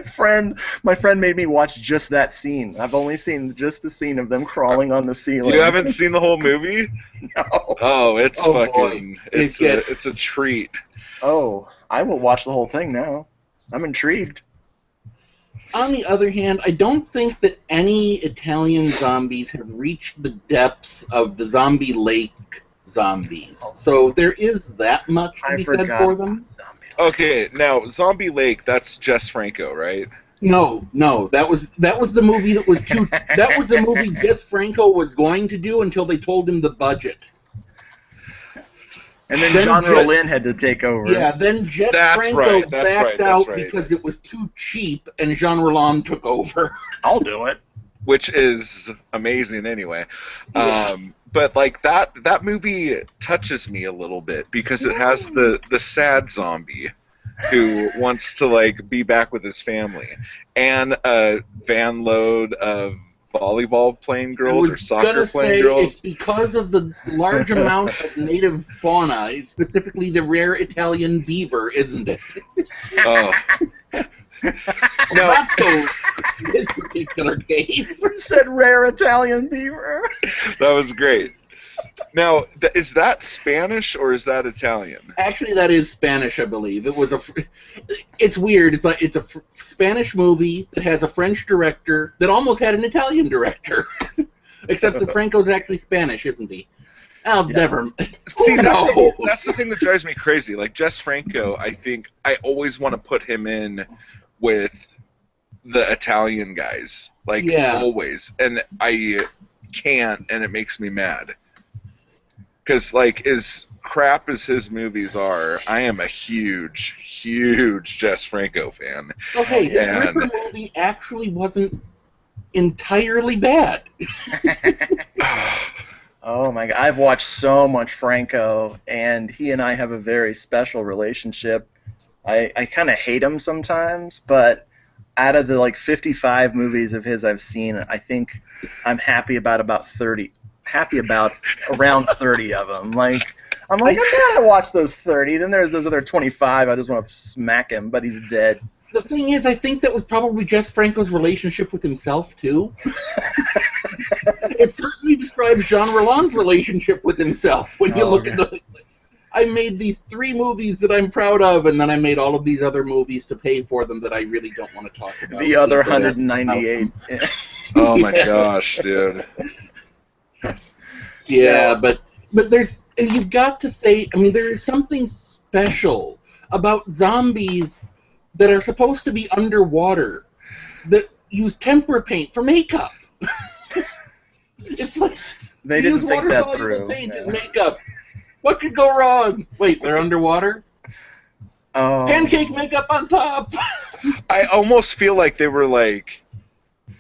My friend made me watch just that scene. I've only seen just the scene of them crawling on the ceiling. You haven't seen the whole movie? No. Oh, it's fucking. Boy. It's a treat. Oh, I will watch the whole thing now. I'm intrigued. On the other hand, I don't think that any Italian zombies have reached the depths of the Zombie Lake zombies. So there is that much to I be said forgot for about them. Zombie Lake. Okay, now Zombie Lake, that's Jess Franco, right? No, that was the movie that was too. That was the movie Jess Franco was going to do until they told him the budget. And then Then John Jet- Rolin had to take over. Yeah, then Jess That's Franco right, that's backed right, that's out right. because it was too cheap, and Jean Roland took over. I'll do it. Which is amazing anyway. Yeah. But like that movie touches me a little bit because it has the sad zombie who wants to like be back with his family and a van load of volleyball playing girls or soccer playing It's girls. because of the large amount of native fauna, specifically the rare Italian beaver, isn't it? Oh. No, Not so in this particular case. It said rare Italian beaver. that was great. Now, is that Spanish or is that Italian? Actually, that is Spanish, I believe. It's weird. It's a Spanish movie that has a French director that almost had an Italian director, except that Franco's actually Spanish, isn't he? Oh, Yeah. never. See, No. that's the thing that drives me crazy. Like Jess Franco, I think I always want to put him in with the Italian guys, like Yeah. always, and I can't, and it makes me mad. Because like as crap as his movies are, I am a huge, huge Jess Franco fan. Okay, his And- Ripper movie actually wasn't entirely bad. Oh my God. I've watched so much Franco, and he and I have a very special relationship. I kind of hate him sometimes, but out of the like 55 movies of his I've seen, I think I'm happy about around 30 of them. Like, I'm like, I'm glad I watched those 30. Then there's those other 25. I just want to smack him, but he's dead. The thing is, I think that was probably Jess Franco's relationship with himself, too. It certainly describes Jean Roland's relationship with himself when you look at the... I made these 3 movies that I'm proud of, and then I made all of these other movies to pay for them that I really don't want to talk about. The other 198. Oh my Yeah. gosh, dude. Yeah, but there's... And you've got to say... I mean, there is something special about zombies that are supposed to be underwater that use tempera paint for makeup. It's like... They use didn't think that water-soluble through. paint Yeah. as makeup. What could go wrong? Wait, they're underwater? Oh. Pancake makeup on top! I almost feel like they were like,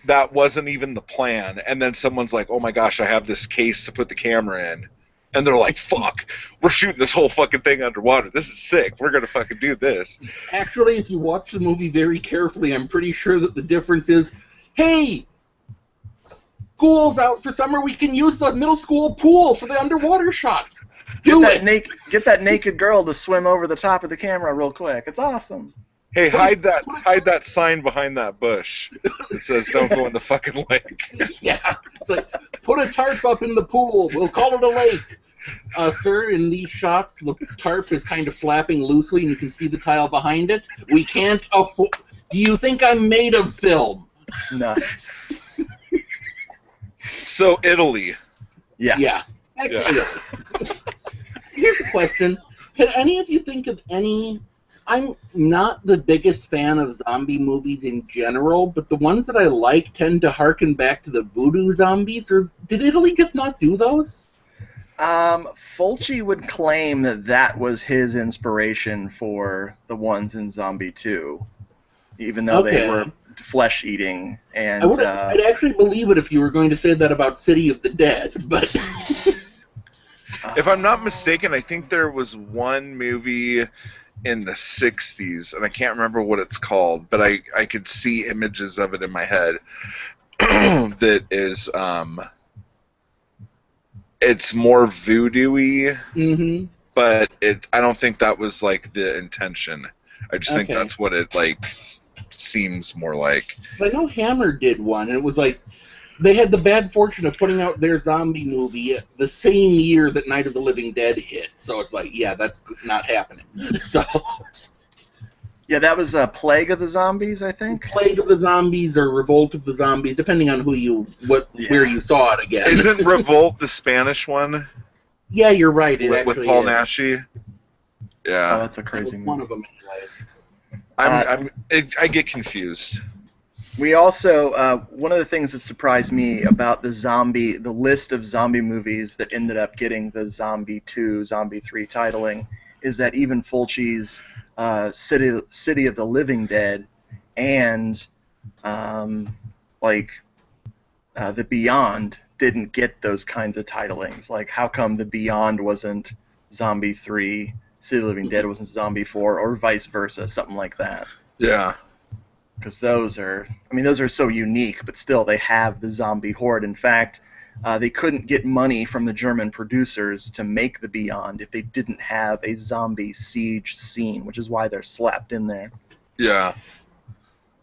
that wasn't even the plan, and then someone's like, oh my gosh, I have this case to put the camera in. And they're like, fuck, we're shooting this whole fucking thing underwater. This is sick. We're going to fucking do this. Actually, if you watch the movie very carefully, I'm pretty sure that the difference is, hey, school's out for summer, we can use the middle school pool for the underwater shots. Do it! Get that naked girl to swim over the top of the camera real quick. It's awesome. Hey, hide that sign behind that bush that says don't go in the fucking lake. Yeah, it's like, put a tarp up in the pool. We'll call it a lake. Sir, in these shots, the tarp is kind of flapping loosely, and you can see the tile behind it. We can't afford... Do you think I'm made of film? Nice. So, Italy. Yeah. Yeah. Yeah. Here's a question. Can any of you think of any... I'm not the biggest fan of zombie movies in general, but the ones that I like tend to harken back to the voodoo zombies. Or did Italy just not do those? Fulci would claim that was his inspiration for the ones in Zombie 2, even though they Okay. were flesh-eating. And I'd actually believe it if you were going to say that about City of the Dead, but... If I'm not mistaken, I think there was one movie in the 60s, and I can't remember what it's called, but I could see images of it in my head that is, it's more voodoo-y, Mm-hmm. but I don't think that was, like, the intention. I just think Okay. that's what it, like, seems more like. 'Cause I know Hammer did one, and it was like, they had the bad fortune of putting out their zombie movie the same year that Night of the Living Dead hit, so it's like, yeah, that's not happening. So, Yeah, that was Plague of the Zombies, I think. Plague of the Zombies or Revolt of the Zombies, depending on where you saw it again. Isn't Revolt the Spanish one Yeah, you're right. It with actually Paul is. Naschy? Oh, Yeah, that's a That crazy was one movie. of them, anyways. I get confused. We also, one of the things that surprised me about the list of zombie movies that ended up getting the Zombie 2, Zombie 3 titling, is that even Fulci's City of the Living Dead and The Beyond didn't get those kinds of titlings. Like, how come The Beyond wasn't Zombie 3, City of the Living Dead wasn't Zombie 4, or vice versa, something like that? Yeah. Because those are so unique, but still they have the zombie horde. In fact, they couldn't get money from the German producers to make The Beyond if they didn't have a zombie siege scene, which is why they're slapped in there. Yeah.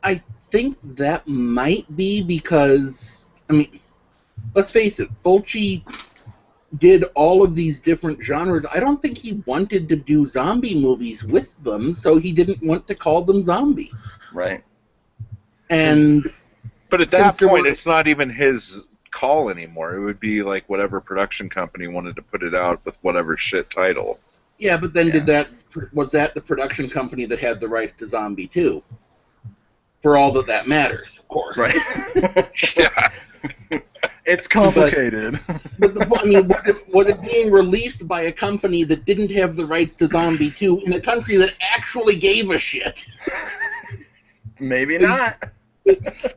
I think that might be because, let's face it, Fulci did all of these different genres. I don't think he wanted to do zombie movies with them, so he didn't want to call them zombie. Right. And But at that point, it's not even his call anymore. It would be like whatever production company wanted to put it out with whatever shit title. yeah, but then was that the production company that had the rights to Zombie 2? For all that matters, of course. Right. Yeah. It's complicated. But was it being released by a company that didn't have the rights to Zombie 2 in a country that actually gave a shit? Maybe not.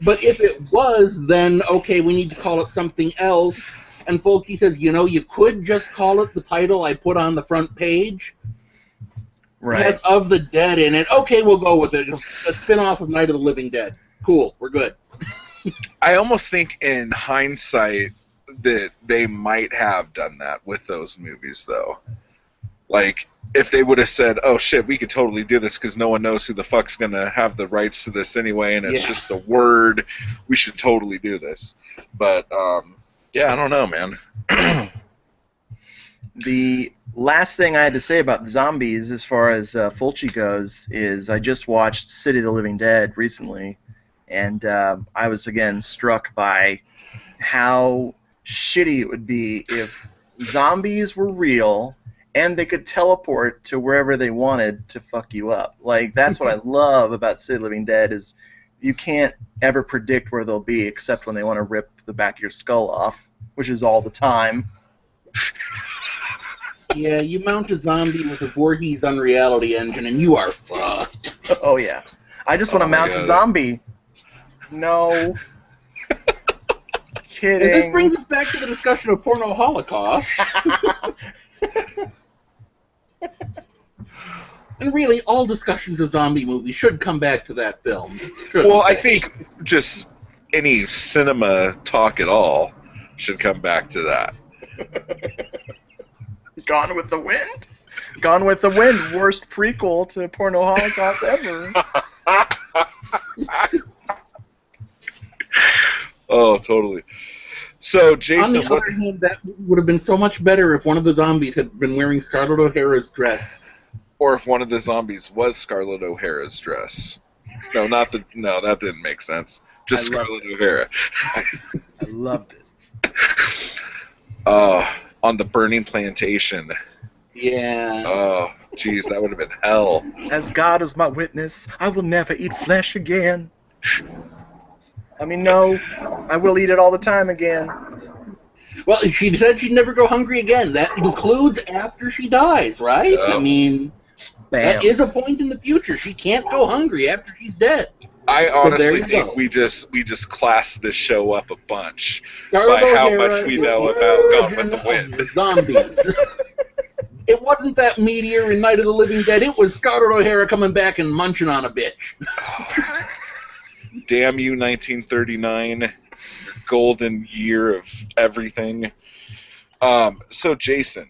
But if it was, then, okay, we need to call it something else. And Fulci says, you could just call it the title I put on the front page. Right. It has Of the Dead in it. Okay, we'll go with it. A spin-off of Night of the Living Dead. Cool, we're good. I almost think in hindsight that they might have done that with those movies, though. Like, if they would have said, oh shit, we could totally do this because no one knows who the fuck's going to have the rights to this anyway, and it's just a word, we should totally do this. But, yeah, I don't know, man. The last thing I had to say about the zombies, as far as Fulci goes, is I just watched City of the Living Dead recently, and I was again struck by how shitty it would be if zombies were real and they could teleport to wherever they wanted to fuck you up. Like, that's what I love about City of the Living Dead, is you can't ever predict where they'll be except when they want to rip the back of your skull off, which is all the time. Yeah, you mount a zombie with a Voorhees Unreality engine, and you are fucked. Oh, yeah. I just want to mount a zombie. No. Kidding. And this brings us back to the discussion of porno holocaust. And really, all discussions of zombie movies should come back to that film. Well, I think just any cinema talk at all should come back to that. Gone with the Wind? Gone with the Wind, worst prequel to Porno Holocaust ever. Oh, totally. So, Jason, on the other hand, that would have been so much better if one of the zombies had been wearing Scarlett O'Hara's dress. Or if one of the zombies was Scarlett O'Hara's dress. No, that didn't make sense. Just Scarlett O'Hara. I loved it. On the burning plantation. Yeah. Oh, geez, that would have been hell. As God is my witness, I will never eat flesh again. I mean, no, I will eat it all the time again. Well, she said she'd never go hungry again. That includes after she dies, right? Yeah. I mean, that is a point in the future. She can't go hungry after she's dead. I honestly think go. we just classed this show up a bunch Scarlett by how O'Hara much we is know the about Gone with the origin Wind. of Zombies. It wasn't that meteor in Night of the Living Dead. It was Scarlett O'Hara coming back and munching on a bitch. Damn you, 1939, your golden year of everything. So, Jason,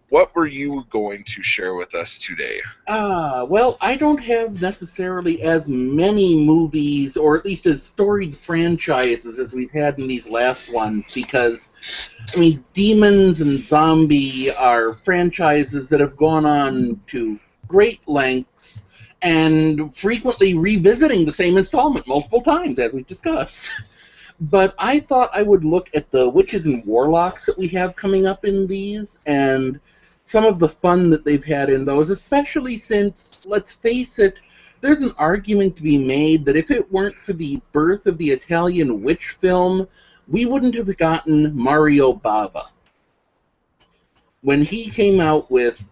what were you going to share with us today? Well, I don't have necessarily as many movies, or at least as storied franchises as we've had in these last ones, because, I mean, Demons and Zombie are franchises that have gone on to great lengths and frequently revisiting the same installment multiple times, as we've discussed. But I thought I would look at the witches and warlocks that we have coming up in these, and some of the fun that they've had in those, especially since, let's face it, there's an argument to be made that if it weren't for the birth of the Italian witch film, we wouldn't have gotten Mario Bava. When he came out with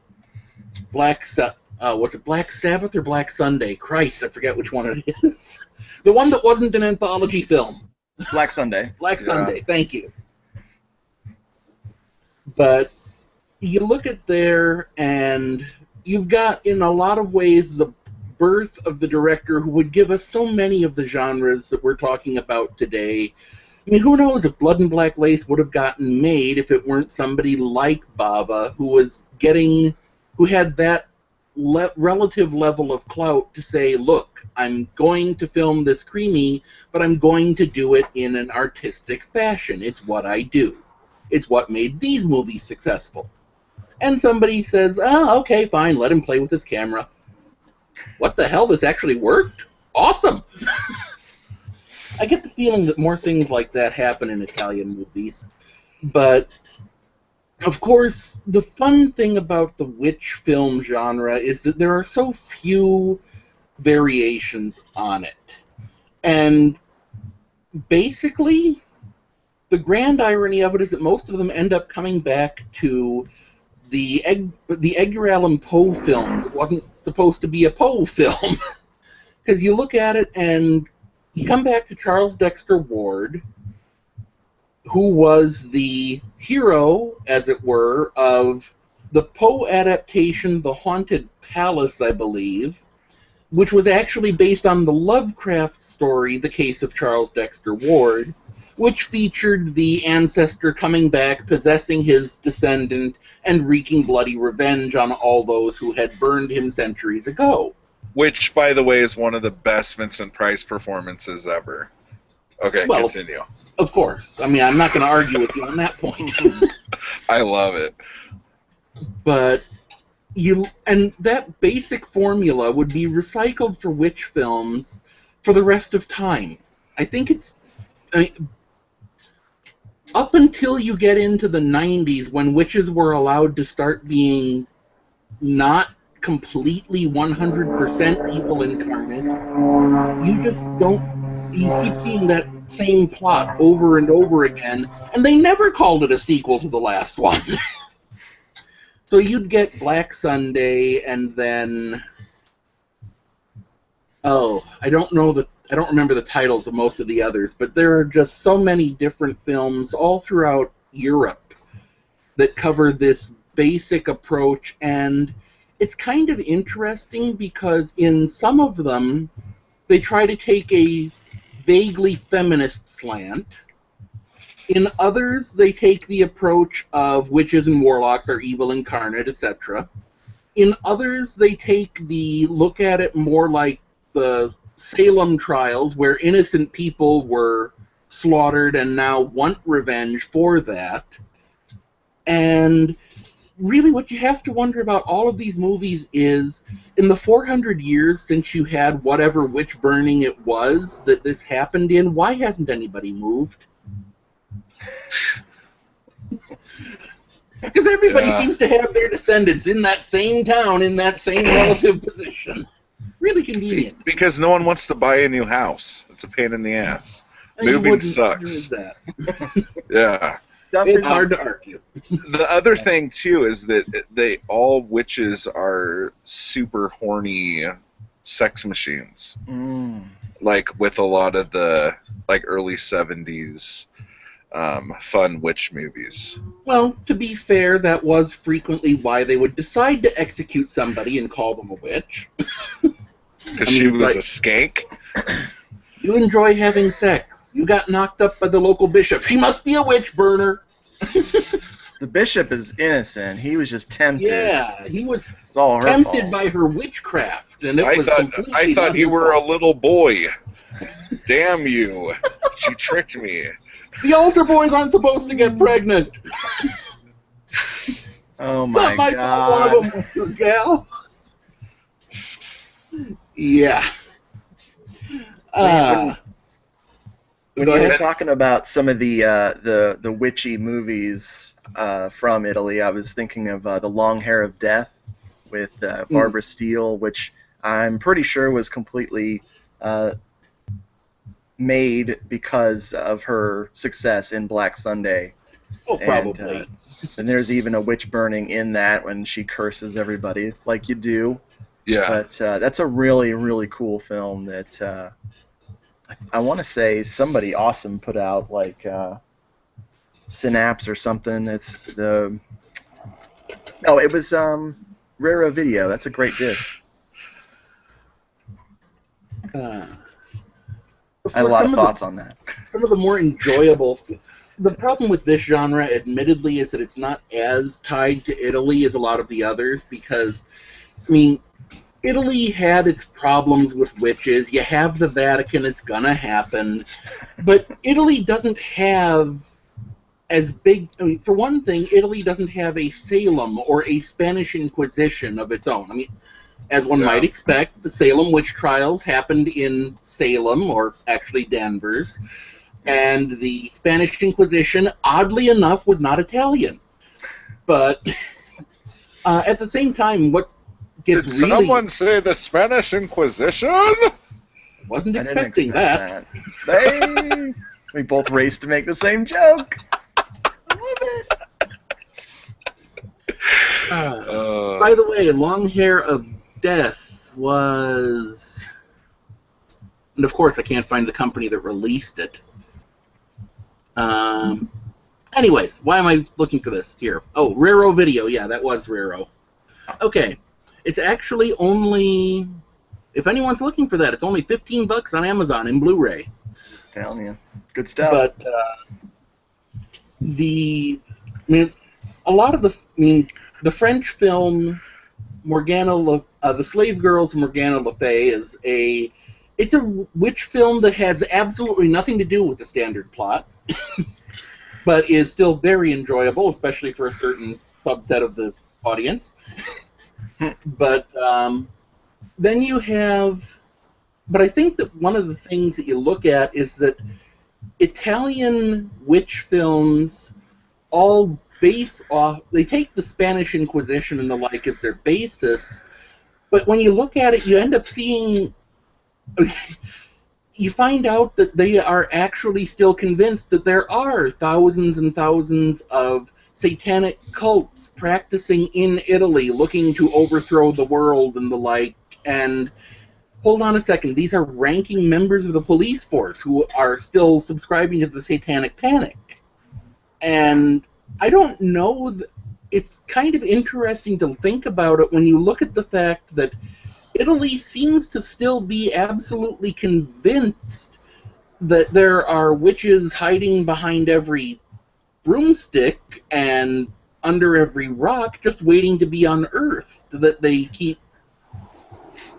was it Black Sabbath or Black Sunday? Christ, I forget which one it is. The one that wasn't an anthology film. Black Sunday. Black Sunday, thank you. But you look at there, and you've got, in a lot of ways, the birth of the director who would give us so many of the genres that we're talking about today. I mean, who knows if Blood and Black Lace would have gotten made if it weren't somebody like Bava who had that relative level of clout to say, look, I'm going to film this creamy, but I'm going to do it in an artistic fashion. It's what I do. It's what made these movies successful. And somebody says, okay, fine, let him play with his camera. What the hell, this actually worked? Awesome! I get the feeling that more things like that happen in Italian movies. But, of course, the fun thing about the witch film genre is that there are so few variations on it. And basically, the grand irony of it is that most of them end up coming back to the Edgar Allan Poe film that wasn't supposed to be a Poe film. Because you look at it and you come back to Charles Dexter Ward, who was the hero, as it were, of the Poe adaptation, The Haunted Palace, I believe, which was actually based on the Lovecraft story, The Case of Charles Dexter Ward, which featured the ancestor coming back, possessing his descendant, and wreaking bloody revenge on all those who had burned him centuries ago. Which, by the way, is one of the best Vincent Price performances ever. Okay, well, continue. Of course. I mean, I'm not going to argue with you on that point. I love it. But and that basic formula would be recycled for witch films for the rest of time. I think up until you get into the 90s, when witches were allowed to start being not completely 100% evil incarnate, you keep seeing that same plot over and over again, and they never called it a sequel to the last one. So you'd get Black Sunday, and then I don't remember the titles of most of the others, but there are just so many different films all throughout Europe that cover this basic approach, and it's kind of interesting because in some of them they try to take a vaguely feminist slant. In others, they take the approach of witches and warlocks are evil incarnate, etc. In others, they take the look at it more like the Salem trials, where innocent people were slaughtered and now want revenge for that. And really what you have to wonder about all of these movies is, in the 400 years since you had whatever witch burning it was that this happened in, why hasn't anybody moved? Because everybody seems to have their descendants in that same town, in that same relative position. Really convenient. Because no one wants to buy a new house. It's a pain in the ass. Moving sucks. Yeah. It's hard to argue. The other thing, too, is that all witches are super horny sex machines. Like, with a lot of the early 70s fun witch movies. Well, to be fair, that was frequently why they would decide to execute somebody and call them a witch. Because she was a skank? You enjoy having sex. You got knocked up by the local bishop. She must be a witch burner. The bishop is innocent. He was just tempted. Yeah, he was all tempted by her witchcraft, and I thought you were a little boy. Damn you! She tricked me. The altar boys aren't supposed to get pregnant. Oh my God! One of them was a gal. Yeah. When Go you were ahead. talking about some of the witchy movies from Italy, I was thinking of The Long Hair of Death with Barbara Steele, which I'm pretty sure was completely made because of her success in Black Sunday. Oh, And probably. and there's even a witch burning in that when she curses everybody like you do. Yeah. But that's a really, really cool film that I want to say somebody awesome put out, like Synapse or something. It's the no, it was Raro Video. That's a great disc. Uh, I had a lot of thoughts on that. Some of the more enjoyable. The problem with this genre, admittedly, is that it's not as tied to Italy as a lot of the others, because, I mean, Italy had its problems with witches. You have the Vatican, it's gonna happen. But Italy doesn't have as big. I mean, for one thing, Italy doesn't have a Salem or a Spanish Inquisition of its own. I mean, as one might expect, the Salem witch trials happened in Salem, or actually Danvers, and the Spanish Inquisition, oddly enough, was not Italian. But at the same time, what gets Did really... someone say the Spanish Inquisition? Wasn't I didn't expecting expect that. We both raced to make the same joke. I love it. By the way, Long Hair of Death was... And of course, I can't find the company that released it. Anyways, why am I looking for this here? Oh, Raro Video. Yeah, that was Raro. Okay. It's actually only... If anyone's looking for that, it's only $15 on Amazon in Blu-ray. Telling you. Good stuff. But a lot of the French film Morgana, The Slave Girls of Morgana Le Fay it's a witch film that has absolutely nothing to do with the standard plot, but is still very enjoyable, especially for a certain subset of the audience. But then you have... But I think that one of the things that you look at is that Italian witch films all base off... They take the Spanish Inquisition and the like as their basis, but when you look at it, you end up seeing... You find out that they are actually still convinced that there are thousands and thousands of satanic cults practicing in Italy, looking to overthrow the world and the like. And hold on a second, these are ranking members of the police force who are still subscribing to the satanic panic. And I don't know, it's kind of interesting to think about it when you look at the fact that Italy seems to still be absolutely convinced that there are witches hiding behind every broomstick and under every rock, just waiting to be unearthed, that they keep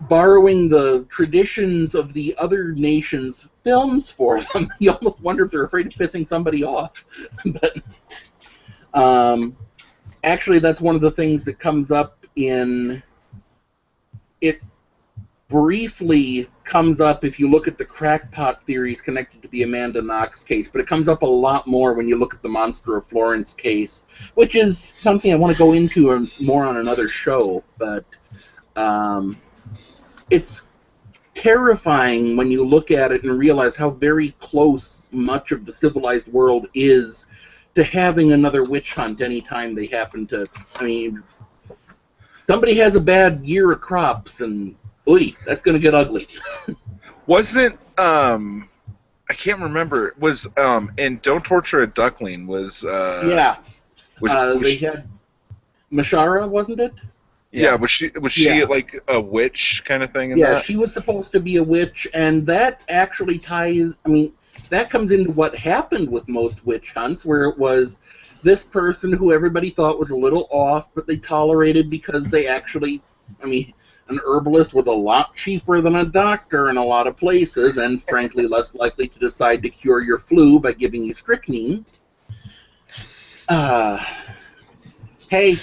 borrowing the traditions of the other nations' films for them. You almost wonder if they're afraid of pissing somebody off. But actually, that's one of the things that comes up in... It briefly comes up if you look at the crackpot theories connected to the Amanda Knox case, but it comes up a lot more when you look at the Monster of Florence case, which is something I want to go into more on another show. But it's terrifying when you look at it and realize how very close much of the civilized world is to having another witch hunt anytime they happen to... I mean, somebody has a bad year of crops, and that's going to get ugly. Wasn't I can't remember. Was in Don't Torture a Duckling was yeah. They had Mashara, wasn't it? Yeah. Was she like a witch kind of thing? Yeah, she was supposed to be a witch, and that actually ties. I mean, that comes into what happened with most witch hunts, where it was this person who everybody thought was a little off, but they tolerated because they actually, I mean, an herbalist was a lot cheaper than a doctor in a lot of places, and frankly less likely to decide to cure your flu by giving you strychnine. Hey,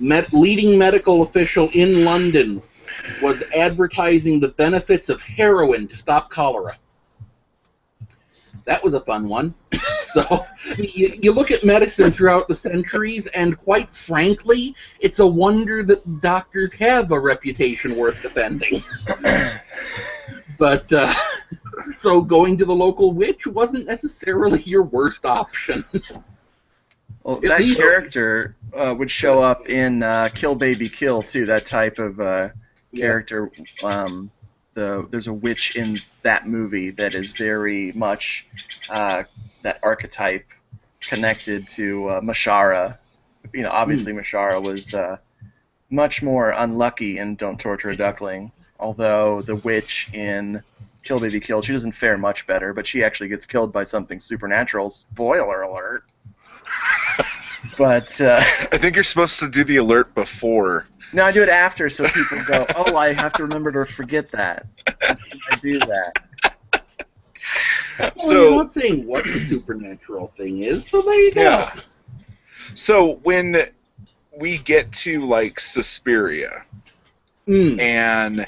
leading medical official in London, was advertising the benefits of heroin to stop cholera. That was a fun one. So you look at medicine throughout the centuries, and quite frankly, it's a wonder that doctors have a reputation worth defending. But so going to the local witch wasn't necessarily your worst option. Well, that character would show up in Kill Baby Kill too. That type of character. There's a witch in that movie that is very much that archetype connected to Mashara. You know, obviously Mashara was much more unlucky in Don't Torture a Duckling. Although the witch in Kill Baby Kill, she doesn't fare much better, but she actually gets killed by something supernatural. Spoiler alert. But I think you're supposed to do the alert before. No, I do it after, so people go, "Oh, I have to remember to forget that." I do that. Well, you're not saying what the supernatural thing is, so there you go. Yeah. So when we get to like Suspiria, and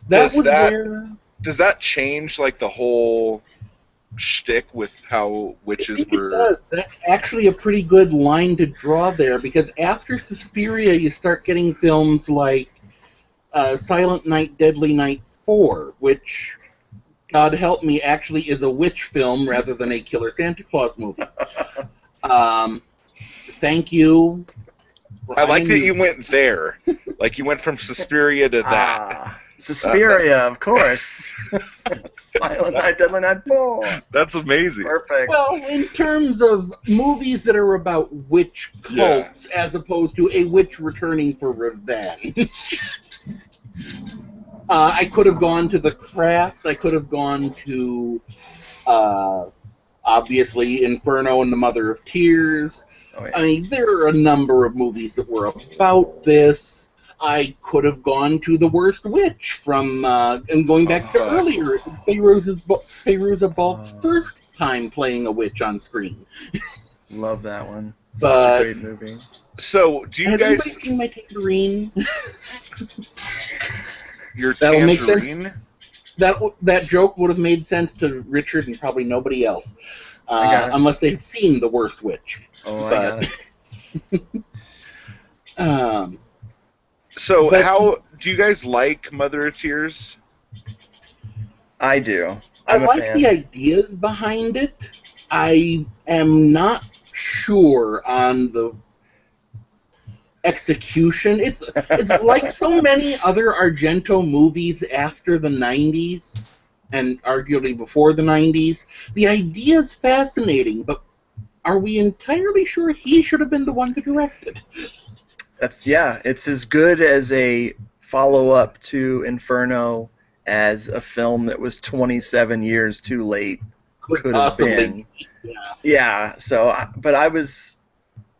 that was where does that change like the whole shtick with how witches were? It does. That's actually a pretty good line to draw there, because after Suspiria, you start getting films like Silent Night, Deadly Night 4, which, God help me, actually is a witch film rather than a Killer Santa Claus movie. Thank you. I like that you went there. Like you went from Suspiria to that. Suspiria, of course. Silent Night, Deadly Night 4. That's amazing. Perfect. Well, in terms of movies that are about witch cults as opposed to a witch returning for revenge. I could have gone to The Craft. I could have gone to, obviously, Inferno and the Mother of Tears. Oh, yeah. I mean, there are a number of movies that were about this. I could have gone to The Worst Witch from, and going back to earlier, Fairuza Balk's first time playing a witch on screen. Love that one. But, such a great movie. So, do you has guys... anybody seen my tangerine? Your That'll make tangerine? sense. That joke would have made sense to Richard and probably nobody else, unless they've seen The Worst Witch. Oh, I got it. So, how do you guys like Mother of Tears? I do. I I'm a like fan. the ideas behind it. I am not sure on the execution. It's like so many other Argento movies after the 90s, and arguably before the 90s. The idea is fascinating, but are we entirely sure he should have been the one to direct it? It's as good as a follow-up to Inferno as a film that was 27 years too late could have been. Yeah. So, but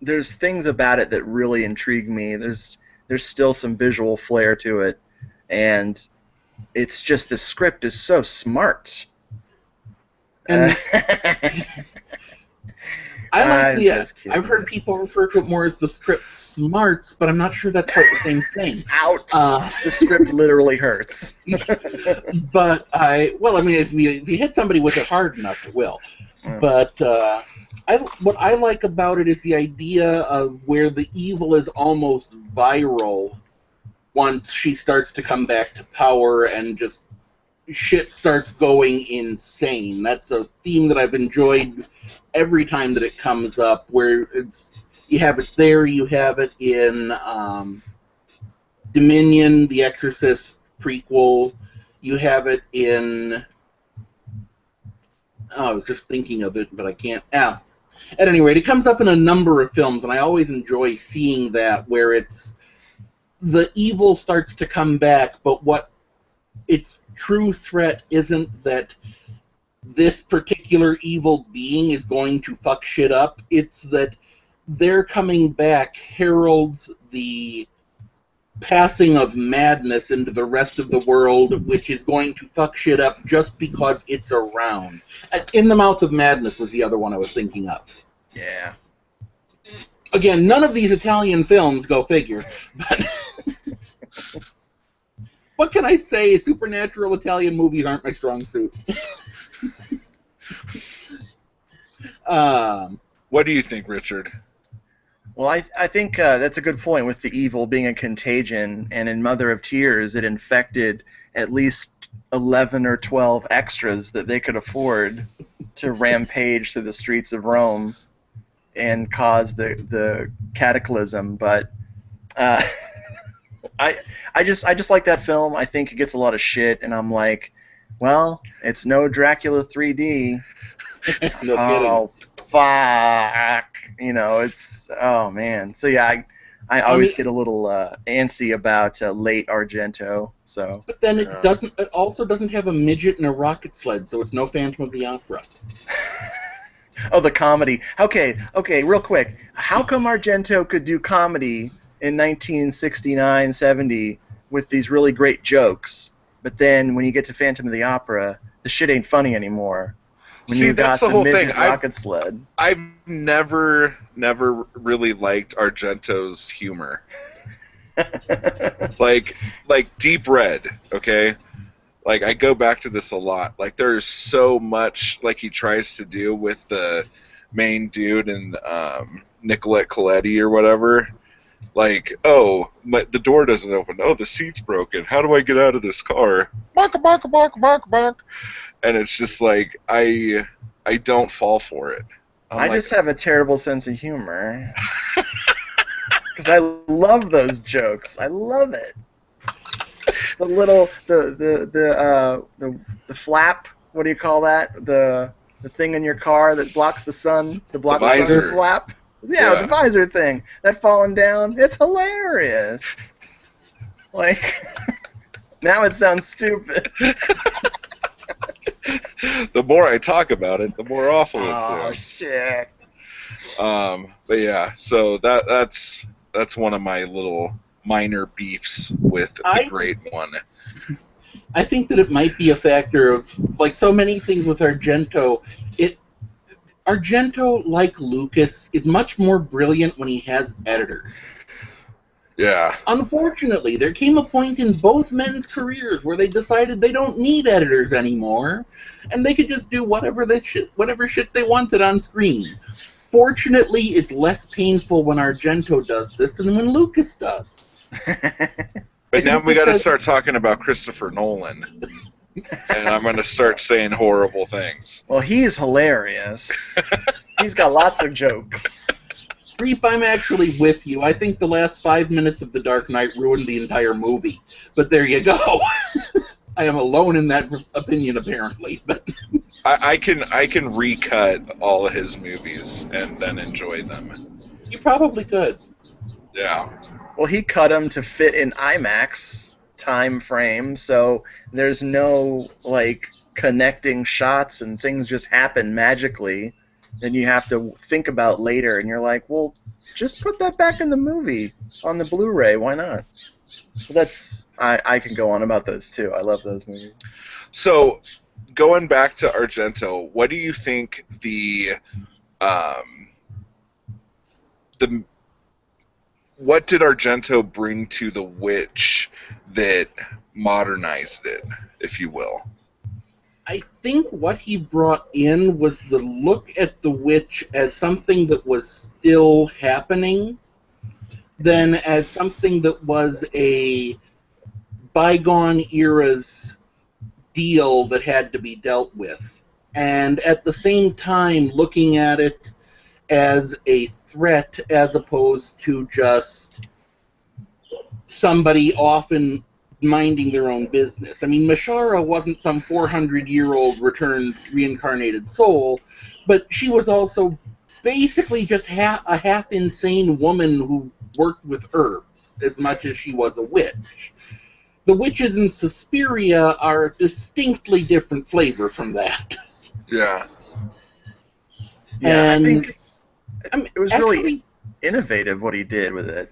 there's things about it that really intrigue me. There's still some visual flair to it, and it's just the script is so smart. And I've heard people refer to it more as the script smarts, but I'm not sure that's quite the same thing. Ouch! The script literally hurts. But if you hit somebody with it hard enough, it will. But what I like about it is the idea of where the evil is almost viral once she starts to come back to power and just shit starts going insane. That's a theme that I've enjoyed every time that it comes up, where you have it there, you have it in Dominion, The Exorcist prequel, you have it in... I was just thinking of it, but I can't... At any rate, it comes up in a number of films, and I always enjoy seeing that, where it's... the evil starts to come back, but what its true threat isn't that this particular evil being is going to fuck shit up. It's that their coming back heralds the passing of madness into the rest of the world, which is going to fuck shit up just because it's around. In the Mouth of Madness was the other one I was thinking of. Yeah. Again, none of these Italian films, go figure, but... what can I say? Supernatural Italian movies aren't my strong suit. What do you think, Richard? Well, I think that's a good point with the evil being a contagion, and in Mother of Tears, it infected at least 11 or 12 extras that they could afford to rampage through the streets of Rome and cause the cataclysm. But I just like that film. I think it gets a lot of shit, and I'm like, well, it's no Dracula 3D. No Oh, fuck. You know, it's, oh, man. So, yeah, I always get a little antsy about late Argento. So. But then it doesn't. It also doesn't have a midget and a rocket sled, so it's no Phantom of the Opera. Oh, the comedy. Okay, real quick. How come Argento could do comedy in 1969, 70 with these really great jokes, but then when you get to Phantom of the Opera, the shit ain't funny anymore? When See, you that's got the whole midget thing. rocket sled. I've never really liked Argento's humor. like Deep Red, okay? Like, I go back to this a lot. Like, there's so much, like, he tries to do with the main dude and Nicolette Coletti or whatever. Like, oh, the door doesn't open. Oh, the seat's broken. How do I get out of this car? Bark, bark, bark, bark, bark. And it's just like, I don't fall for it. I just have a terrible sense of humor. Because I love those jokes. I love it. The little the flap. What do you call that? The thing in your car that blocks the sun. The sun flap. Yeah, the visor thing. That falling down. It's hilarious. Like, now it sounds stupid. The more I talk about it, the more awful it sounds. Oh shit. But yeah, so that's one of my little minor beefs with the great one. I think that it might be a factor of, like so many things with Argento, Argento, like Lucas, is much more brilliant when he has editors. Yeah. Unfortunately, there came a point in both men's careers where they decided they don't need editors anymore, and they could just do whatever shit they wanted on screen. Fortunately, it's less painful when Argento does this than when Lucas does. But now we got to start talking about Christopher Nolan, and I'm going to start saying horrible things. Well, he's hilarious. He's got lots of jokes. Reap, I'm actually with you. I think the last 5 minutes of The Dark Knight ruined the entire movie. But there you go. I am alone in that opinion, apparently. But I can recut all of his movies and then enjoy them. You probably could. Yeah. Well, he cut them to fit in IMAX time frame, so there's no, like, connecting shots and things just happen magically. Then you have to think about later, and you're like, well, just put that back in the movie on the Blu-ray. Why not? But I can go on about those too. I love those movies. So, going back to Argento, what do you think what did Argento bring to The Witch that modernized it, if you will? I think what he brought in was the look at The Witch as something that was still happening, than as something that was a bygone era's deal that had to be dealt with. And at the same time, looking at it as a threat as opposed to just somebody often minding their own business. I mean, Mashara wasn't some 400-year-old returned reincarnated soul, but she was also basically just a half-insane woman who worked with herbs as much as she was a witch. The witches in Suspiria are a distinctly different flavor from that. Yeah. Yeah, And, I think it was actually, really innovative what he did with it.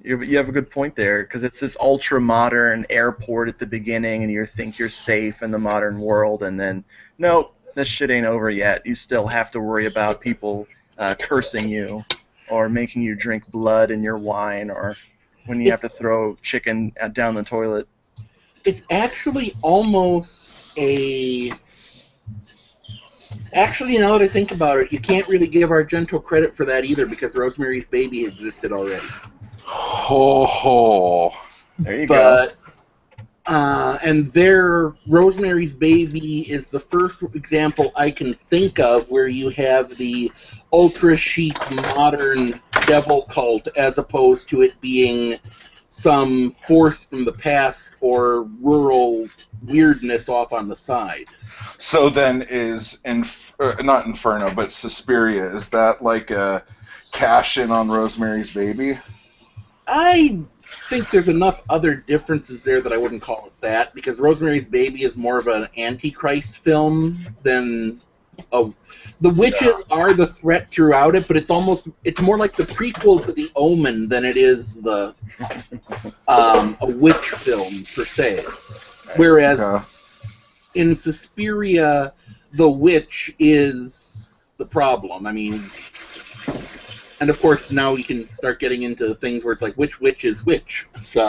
You have a good point there, because it's this ultra-modern airport at the beginning, and you think you're safe in the modern world, and then, nope, this shit ain't over yet. You still have to worry about people cursing you, or making you drink blood in your wine, or when you have to throw chicken down the toilet. It's actually almost a... Actually, now that I think about it, you can't really give Argento credit for that either, because Rosemary's Baby existed already. Oh, There you go. And their Rosemary's Baby is the first example I can think of where you have the ultra chic modern devil cult as opposed to it being some force from the past or rural weirdness off on the side. so then is not Inferno, but Suspiria? Is that like a cash in on Rosemary's Baby? I think there's enough other differences there that I wouldn't call it that, because Rosemary's Baby is more of an Antichrist film than a... The witches are the threat throughout it, but it's more like the prequel to The Omen than it is the a witch film per se. Whereas Okay. in Suspiria, the witch is the problem. I mean, and of course now you can start getting into things where it's like which witch is which. So,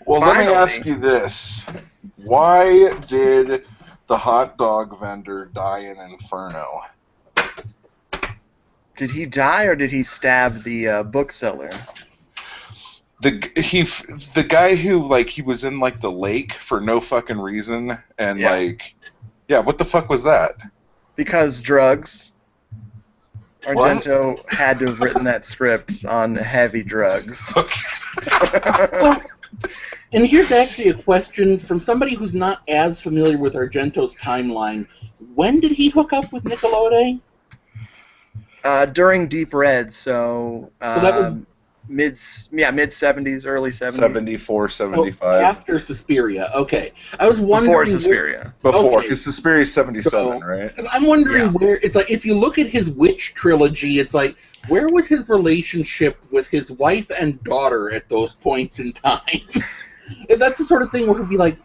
Well, let me Finally. ask you this: why did the hot dog vendor die in Inferno? Did he die or did he stab the bookseller? The guy who, like, he was in like the lake for no fucking reason, and Yeah. what the fuck was that? Because drugs. Argento had to have written that script on heavy drugs. well, and here's actually a question from somebody who's not as familiar with Argento's timeline. When did he hook up with Nickelodeon? During Deep Red, so that was mid 70s, early 70s. 74, so 75. after Suspiria. Okay, I was wondering Before Suspiria. Before, okay. because Suspiria is 77, So- right? I'm wondering Yeah. where it's like if you look at his witch trilogy, it's like where was his relationship with his wife and daughter at those points in time? And that's the sort of thing where he'd be like,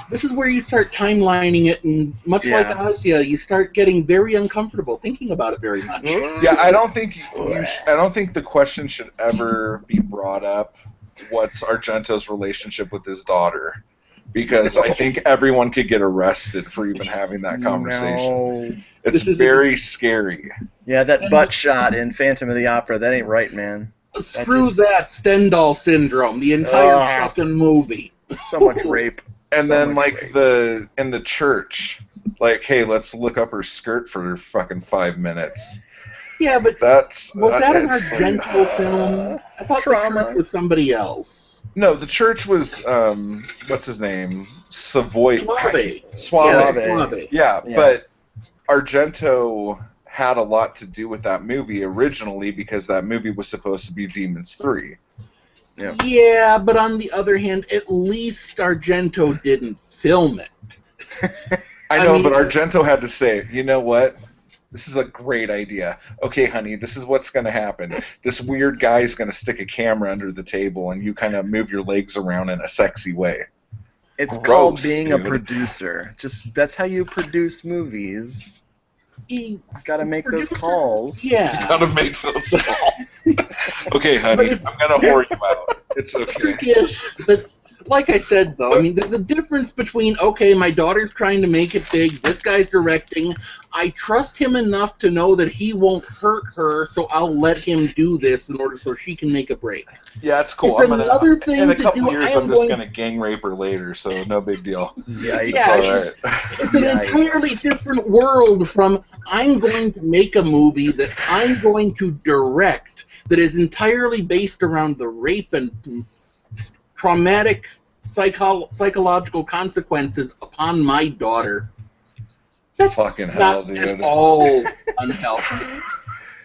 this is where you start timelining it, and much like Yeah. Ozia, you start getting very uncomfortable thinking about it very much. Yeah, I don't think I don't think the question should ever be brought up. What's Argento's relationship with his daughter? Because I think everyone could get arrested for even having that conversation. No. It's This is- very scary. Yeah, that butt shot in Phantom of the Opera, that ain't right, man. Screw just- that Stendhal syndrome, the entire Ugh. fucking movie. So much rape. And So then, much like, rape. in the church, like, hey, let's look up her skirt for fucking 5 minutes. Yeah, but That's was that an it's- Argento film? I thought Trauma. the church was somebody else. No, the church was what's his name? Savoy. Suave. Suave. Suave. Yeah, Yeah. but Argento had a lot to do with that movie originally because that movie was supposed to be Demons 3. Yeah. Yeah, but on the other hand, at least Argento didn't film it. I know, mean- but Argento had to say, you know what? This is a great idea. Okay, honey, this is what's going to happen. This weird guy's going to stick a camera under the table, and you kind of move your legs around in a sexy way. It's Gross, called being a dude. producer. Just that's how you produce movies. He- Gotta make those Producer? calls. yeah. Gotta make those calls. Okay, honey, But I'm going to whore you out. It's okay. Yes, but like I said, though, I mean, there's a difference between, okay, my daughter's trying to make it big, this guy's directing, I trust him enough to know that he won't hurt her, so I'll let him do this in order so she can make a break. Yeah, it's cool. It's I'm another thing in a to couple do. years, I am I'm just going- going to gang rape her later, so no big deal. Yikes. Yeah, It's all right. It's an Yikes. entirely different world from I'm going to make a movie that I'm going to direct that is entirely based around the rape and traumatic psychological consequences upon my daughter. That's Fucking hell, not dude. at all unhealthy.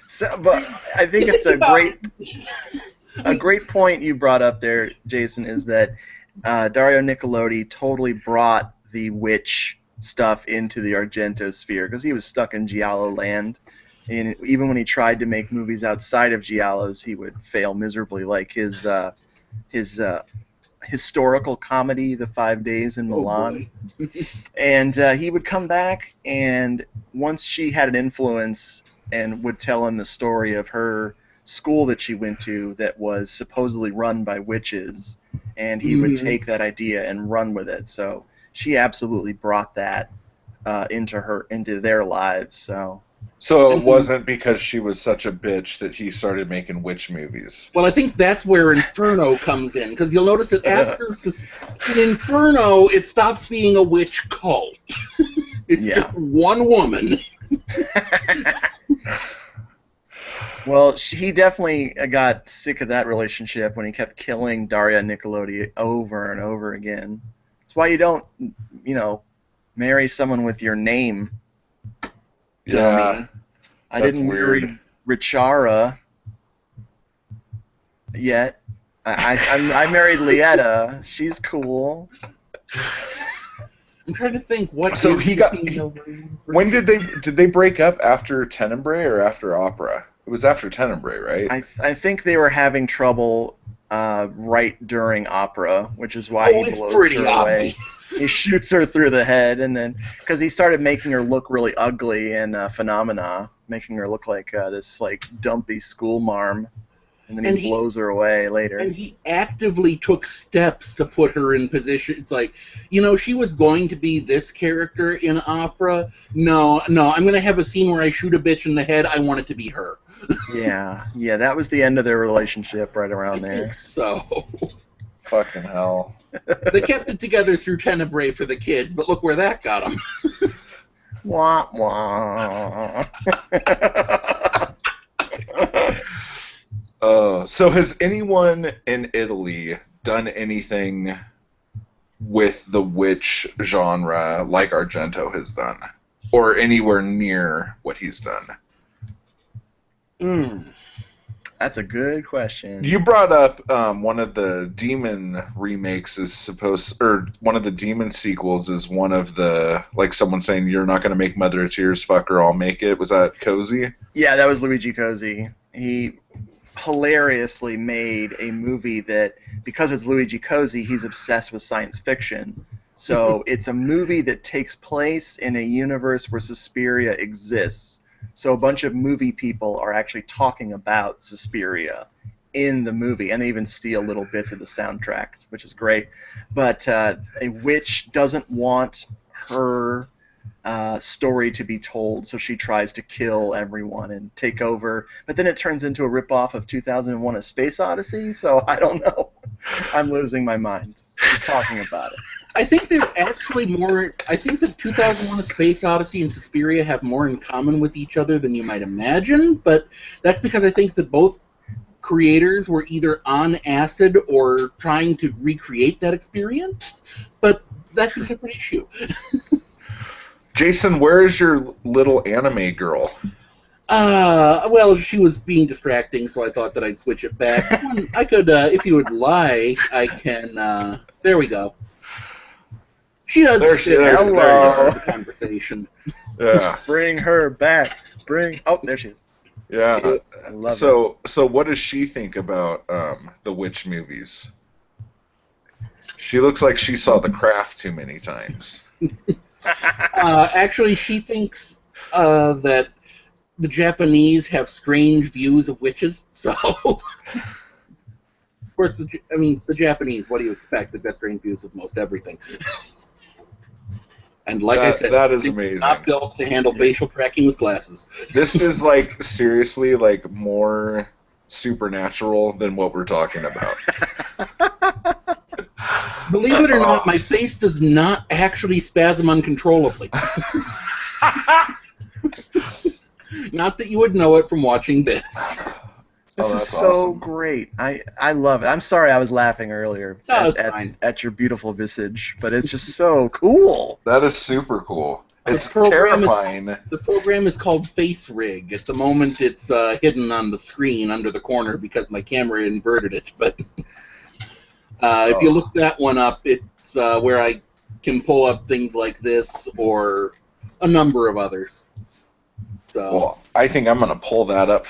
So, but I think it's a great point you brought up there, Jason, is that Dario Nicolodi totally brought the witch stuff into the Argento sphere because he was stuck in Giallo land. And even when he tried to make movies outside of Giallos, he would fail miserably, like his historical comedy, The 5 Days in Oh, Milan. boy. And he would come back, and once she had an influence and would tell him the story of her school that she went to that was supposedly run by witches, and he would take that idea and run with it. So she absolutely brought that into their lives. So it wasn't because she was such a bitch that he started making witch movies. Well, I think that's where Inferno comes in, because you'll notice that after in Inferno, it stops being a witch cult. It's just one woman. Well, he definitely got sick of that relationship when he kept killing Daria Nicolodi over and over again. That's why you don't, marry someone with your name. Dummy. Yeah, I didn't marry Richara yet. I married Lietta. She's cool. I'm trying to think what. So when did they break up? After Tenebrae or after Opera? It was after Tenebrae, right? I think they were having trouble right during Opera, which is why he blows her away. He shoots her through the head, and then because he started making her look really ugly in Phenomena, making her look like this dumpy school marm, and then he blows her away later. And he actively took steps to put her in position. It's like, she was going to be this character in Opera. No, I'm going to have a scene where I shoot a bitch in the head. I want it to be her. Yeah, that was the end of their relationship right around there. I think so. Fucking hell. They kept it together through Tenebrae for the kids, but look where that got them. Wah, wah. So has anyone in Italy done anything with the witch genre like Argento has done? Or anywhere near what he's done? That's a good question. You brought up one of the Demon remakes one of the Demon sequels is one of the, someone saying, you're not going to make Mother of Tears, fucker, I'll make it. Was that Cozy? Yeah, that was Luigi Cozy. He hilariously made a movie that, because it's Luigi Cozy, he's obsessed with science fiction. So it's a movie that takes place in a universe where Suspiria exists. So a bunch of movie people are actually talking about Suspiria in the movie, and they even steal little bits of the soundtrack, which is great. But a witch doesn't want her story to be told, so she tries to kill everyone and take over. But then it turns into a ripoff of 2001: A Space Odyssey, so I don't know. I'm losing my mind just talking about it. I think there's actually more. I think that 2001: A Space Odyssey and Suspiria have more in common with each other than you might imagine, but that's because I think that both creators were either on acid or trying to recreate that experience, but that's a separate issue. Jason, where is your little anime girl? Well, she was being distracting, so I thought that I'd switch it back. I could, if you would like, I can, there we go. She does fit hello. The conversation. Yeah. Bring her back. Oh, there she is. Yeah. I love it. So what does she think about the witch movies? She looks like she saw The Craft too many times. Actually, she thinks that the Japanese have strange views of witches, so... Of course, the Japanese, what do you expect? They've got strange views of most everything. And like I said, that is amazing. Not built to handle facial tracking with glasses. This is seriously more supernatural than what we're talking about. Believe it or not, my face does not actually spasm uncontrollably. Not that you would know it from watching this. This is so awesome. Great. I love it. I'm sorry I was laughing earlier at your beautiful visage, but it's just so cool. That is super cool. It's terrifying. The program is called Face Rig. At the moment, it's hidden on the screen under the corner because my camera inverted it. But if you look that one up, it's where I can pull up things like this or a number of others. So. Well, I think I'm going to pull that up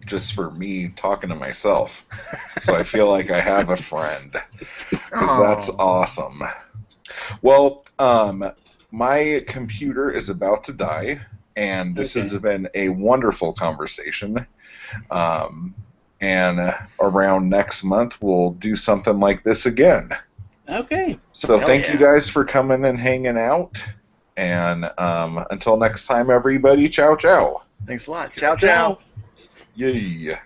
just for me talking to myself. So I feel like I have a friend. Because that's awesome. Well, my computer is about to die, and this has been a wonderful conversation. and around next month we'll do something like this again. Okay. So Hell thank yeah. you guys for coming and hanging out, and until next time, everybody, ciao ciao. Thanks a lot. Ciao, ciao. Ciao. Yay.